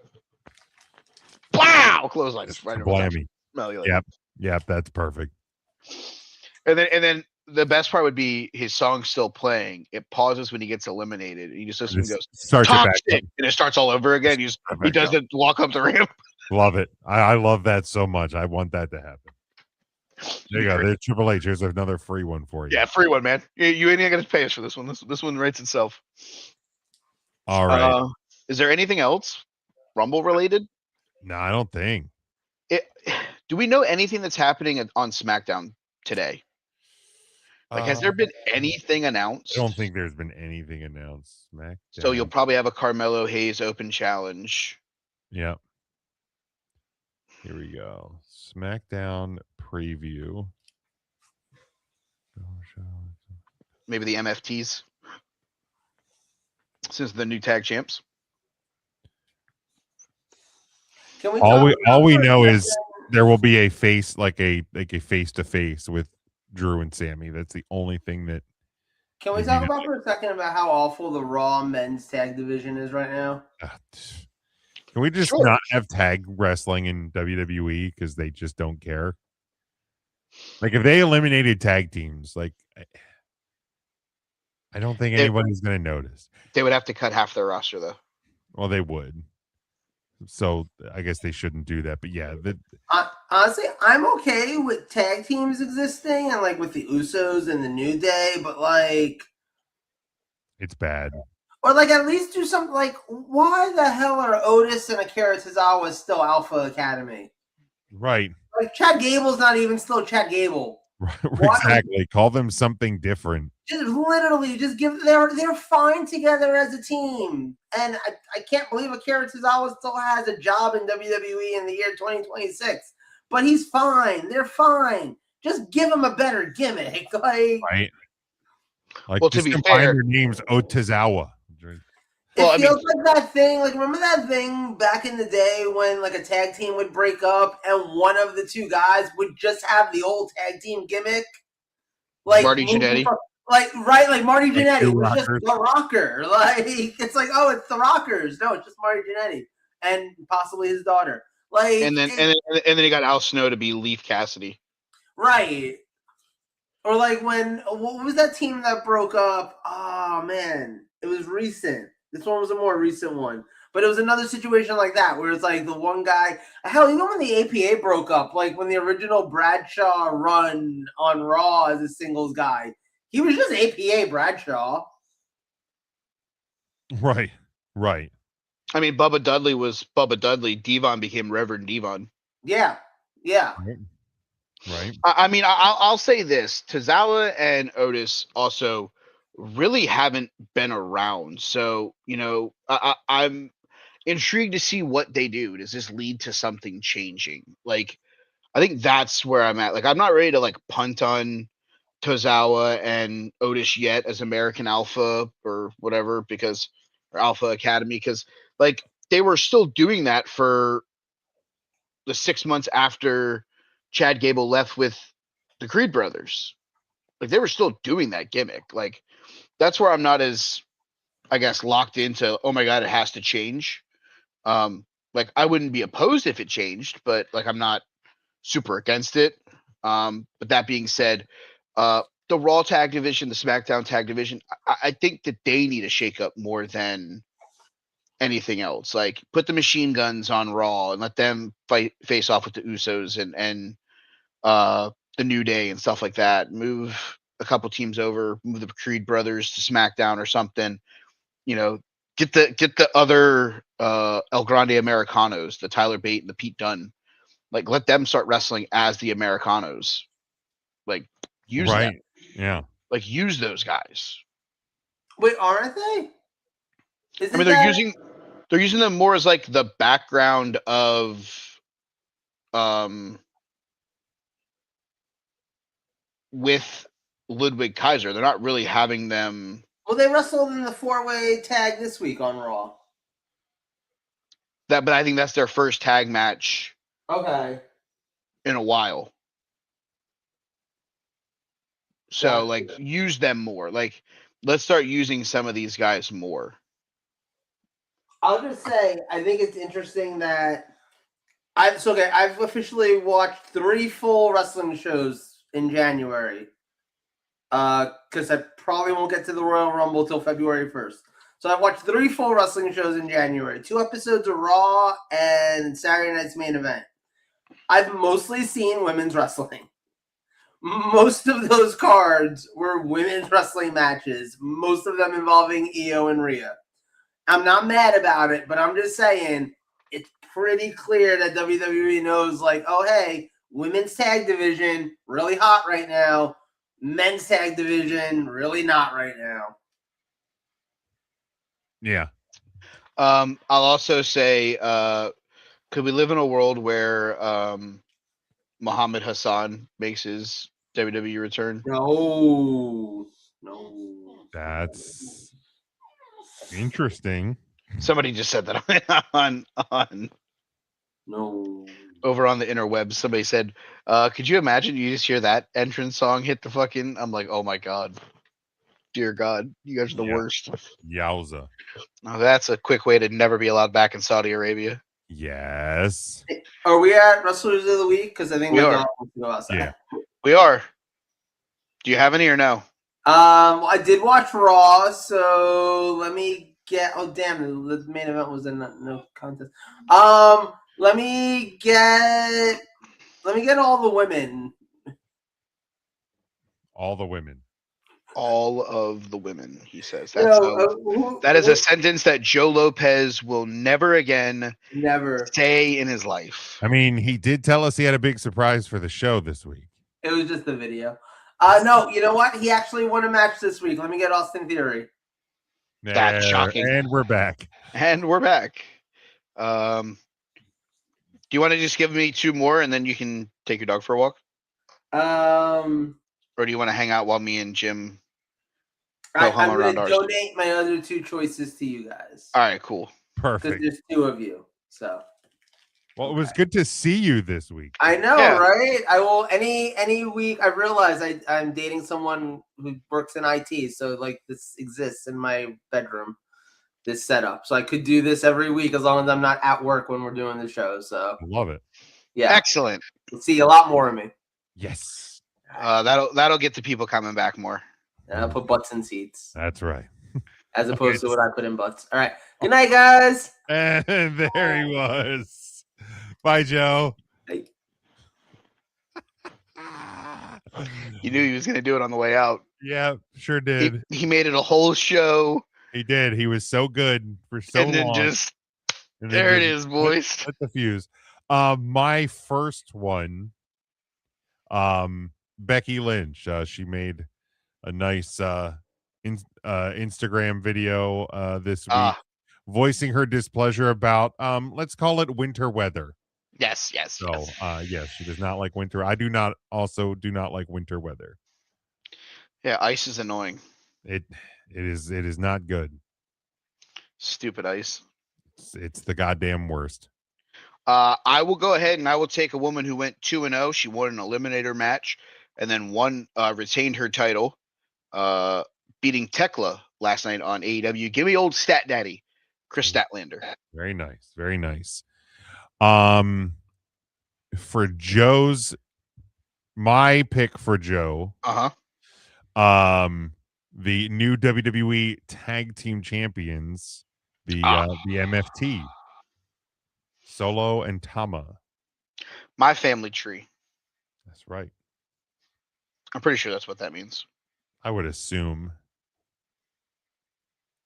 wow clothesline. Just right over the Yep, that's perfect. And then the best part would be his song still playing. It pauses when he gets eliminated. And he just listens and goes, toxic, and it starts all over again. He does the walk up the ramp. Love it. I love that so much. I want that to happen. There you go. There's Triple H. Here's another free one for you. Yeah, free one, man. You ain't gonna pay us for this one. This one writes itself. All right. Is there anything else Rumble related? No, I don't think. Do we know anything that's happening on SmackDown today? Like, has there been anything announced? I don't think there's been anything announced. SmackDown. So you'll probably have a Carmelo Hayes Open Challenge. Yep. Here we go. SmackDown preview. Maybe the MFTs. Since the new tag champs. All we know is there will be a face like a face-to-face with Drew and Sammy. That's the only thing that. Can we talk about for a second about how awful the Raw men's tag division is right now? Can we just not have tag wrestling in WWE because they just don't care? Like, if they eliminated tag teams, like, I don't think anybody's going to notice. They would have to cut half their roster, though. Well, they would. So I guess they shouldn't do that. But yeah, honestly, I'm okay with tag teams existing and like with the Usos and the New Day, but like, it's bad. Or like at least do something like, why the hell are Otis and Akira Tozawa still Alpha Academy? Right. Like Chad Gable's not even still Chad Gable. Exactly. Call them something different. Just literally, just they're fine together as a team, and I can't believe Akira Tozawa still has a job in WWE in the year 2026. But he's fine. They're fine. Just give him a better gimmick, like right. Like, well, just to be combine fair, their names Otozawa. It feels like that thing. Like, remember that thing back in the day when like a tag team would break up and one of the two guys would just have the old tag team gimmick, like Marty Jannetty. Like Marty Jannetty was Rockers. just the Rocker. Like, it's like, oh, it's the Rockers. No, it's just Marty Jannetty and possibly his daughter. Like, and then he got Al Snow to be Leif Cassidy. Right. Or like what was that team that broke up? Oh man, it was recent. This one was a more recent one. But it was another situation like that where it's like the one guy. Hell, even when the APA broke up, like when the original Bradshaw run on Raw as a singles guy, he was just APA Bradshaw. Right. Right. I mean, Bubba Dudley was Bubba Dudley. Devon became Reverend Devon. Yeah. Yeah. Right. I mean, I'll say this: Tozawa and Otis also really haven't been around. So, you know, I'm intrigued to see what they do. Does this lead to something changing? Like, I think that's where I'm at. Like, I'm not ready to like punt on Tozawa and Otis yet as American Alpha or whatever, because or Alpha Academy, because like they were still doing that for the 6 months after Chad Gable left with the Creed brothers. Like they were still doing that gimmick. Like that's where I'm not as, I guess, locked into, oh my God, it has to change. Like I wouldn't be opposed if it changed, but like I'm not super against it. But that being said, the Raw tag division, the SmackDown tag division, I think that they need a shakeup more than anything else. Like put the machine guns on Raw and let them face off with the Usos and the New Day and stuff like that. Move a couple teams over, move the Creed brothers to SmackDown or something. You know, get the other El Grande Americanos, the Tyler Bate and the Pete Dunne. Like let them start wrestling as the Americanos. Like use them. Right. Yeah. Like use those guys. Wait, aren't they? I mean, they're using them more as like the background of with Ludwig Kaiser. They're not really having them. Well, they wrestled in the 4-way tag this week on Raw. But I think that's their first tag match Okay. in a while. So Gotcha. like use them more. Like let's start using some of these guys more. I'll just say I think it's interesting that I've officially watched 3 full wrestling shows in January. Because I probably won't get to the Royal Rumble till February 1st. So I've watched 3 full wrestling shows in January, 2 episodes of Raw and Saturday Night's Main Event. I've mostly seen women's wrestling. Most of those cards were women's wrestling matches, most of them involving Io and Rhea. I'm not mad about it, but I'm just saying it's pretty clear that WWE knows, like, oh, hey, women's tag division, really hot right now. Men's tag division, really not right now. Yeah. I'll also say, could we live in a world where Muhammad Hassan makes his WWE return? No. That's interesting. Somebody just said that on No. over on the interwebs. Somebody said, could you imagine you just hear that entrance song hit the fucking, I'm like, oh my God. Dear God, you guys are the worst. Yowza. Now that's a quick way to never be allowed back in Saudi Arabia. Yes. Are we at Wrestlers of the Week? Because I think We my are. dog wants to go outside. Yeah. We are. Do you have any or no? I did watch Raw, so let me get. Oh damn! The main event was in no contest. Let me get all the women. All the women. All of the women, he says. That is a sentence that Joe Lopez will never again say in his life. I mean, he did tell us he had a big surprise for the show this week. It was just the video. No, you know what? He actually won a match this week. Let me get Austin Theory. That's shocking. And we're back. Do you want to just give me 2 more and then you can take your dog for a walk? Or do you want to hang out while me and Jim go home I'm around going ours? to donate my other 2 choices to you guys. All right, cool. Perfect. Because there's 2 of you. So. Well, it was good to see you this week. I know, right? I will any week. I realize I'm dating someone who works in IT, so like this exists in my bedroom, this setup. So I could do this every week as long as I'm not at work when we're doing the show. So I love it. yeah, Excellent. you'll see a lot more of me. Yes. That'll get the people coming back more. And I'll put butts in seats. That's right. as opposed to Okay. what I put in butts. All right. Good night, guys. And there he was. Bye, Joe. Hey. You knew he was going to do it on the way out. Yeah, sure did. He made it a whole show, He did. He was so good for so and then long. just And then there it just is, boys. lit the fuse. My first one, Becky Lynch. She made a nice Instagram video this week voicing her displeasure about let's call it winter weather. Yes. So yes, she does not like winter. I do not like winter weather. Yeah, ice is annoying. It is not good. Stupid ice. It's the goddamn worst. I will go ahead and I will take a woman who went 2-0. She won an eliminator match and then retained her title, beating Tekla last night on AEW. Give me old Stat Daddy, Chris Statlander. Very nice. Very nice. For my pick for Joe, the new WWE Tag Team Champions, the MFT, Solo and Tama. My family tree. That's right. I'm pretty sure that's what that means. I would assume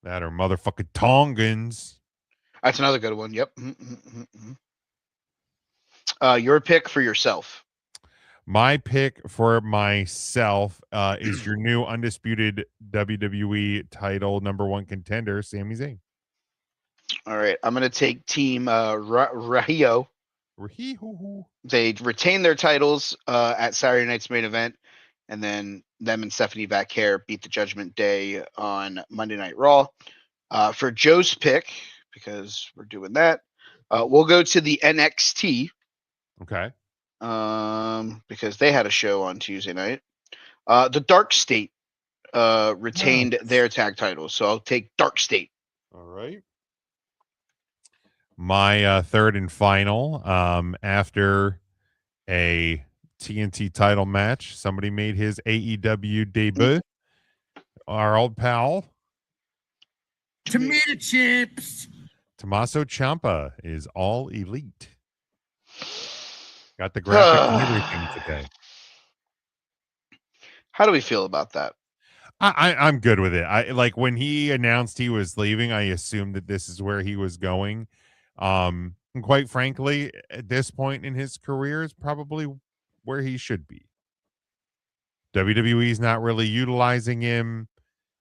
that are motherfucking Tongans. That's another good one. Yep. Your pick for yourself. My pick for myself is your new undisputed WWE title #1 contender, Sami Zayn. All right. I'm going to take Team Rio. They retained their titles at Saturday night's main event, and then them and Stephanie Vaquer beat the Judgment Day on Monday Night Raw. For Joe's pick, because we're doing that, we'll go to the NXT. Okay. Because they had a show on Tuesday night. The Dark State retained their tag titles, so I'll take Dark State. All right. My third and final, after a TNT title match, somebody made his AEW debut. Our old pal, Tomato chips. Tommaso Ciampa, is All Elite. Got the graphics and everything today. How do we feel about that? I'm good with it. I like when he announced he was leaving, I assumed that this is where he was going. And quite frankly, at this point in his career is probably where he should be. WWE's not really utilizing him.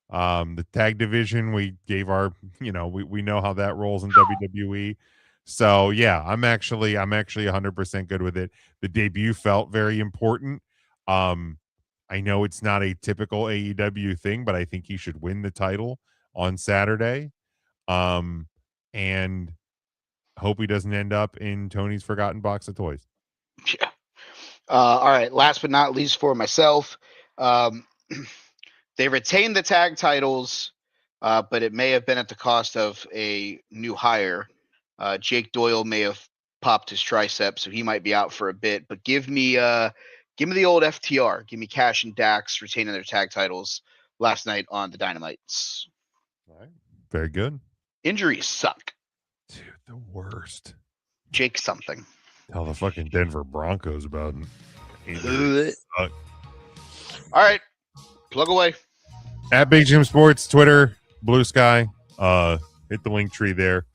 The tag division, we gave our, we know how that rolls in WWE. So yeah, I'm actually 100% good with it. The debut felt very important. I know it's not a typical AEW thing, but I think he should win the title on Saturday. And hope he doesn't end up in Tony's forgotten box of toys. Yeah. All right. Last but not least for myself, they retained the tag titles, but it may have been at the cost of a new hire. Jake Doyle may have popped his tricep, so he might be out for a bit. But give me the old FTR. Give me Cash and Dax retaining their tag titles last night on the Dynamites. All right. Very good. Injuries suck. Dude, the worst. Jake something. Tell the fucking Denver Broncos about it. All right. Plug away. At Big Jim Sports, Twitter, Blue Sky. Hit the link tree there.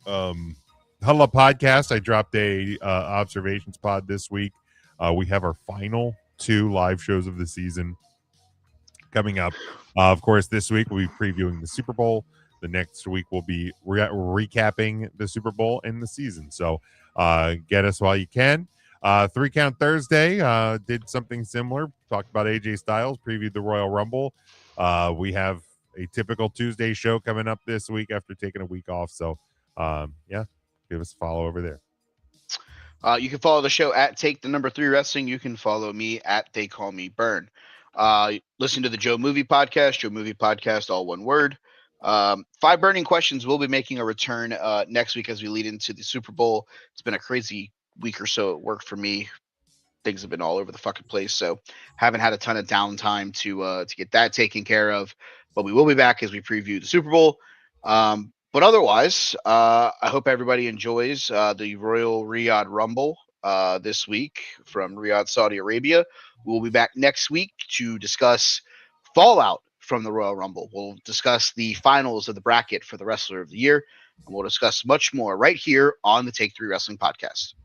Huddle Up Podcast. I dropped a observations pod this week. We have our final 2 live shows of the season coming up. Of course, this week we'll be previewing the Super Bowl. The next week we'll be recapping the Super Bowl and the season. So get us while you can. 3 Count Thursday did something similar. Talked about AJ Styles, previewed the Royal Rumble. We have a typical Tuesday show coming up this week after taking a week off. So yeah, give us a follow over there. You can follow the show at Take the Number 3 Wrestling. You can follow me at They Call Me Burn. Listen to the Joe Movie Podcast, all one word. 5 Burning Questions will be making a return next week as we lead into the Super Bowl. It's been a crazy week or so at work for me. things have been all over the fucking place. So haven't had a ton of downtime to get that taken care of. But we will be back as we preview the Super Bowl. But otherwise, I hope everybody enjoys the Royal Riyadh Rumble this week from Riyadh, Saudi Arabia. We'll be back next week to discuss fallout from the Royal Rumble. We'll discuss the finals of the bracket for the Wrestler of the Year, and we'll discuss much more right here on the Take 3 Wrestling Podcast.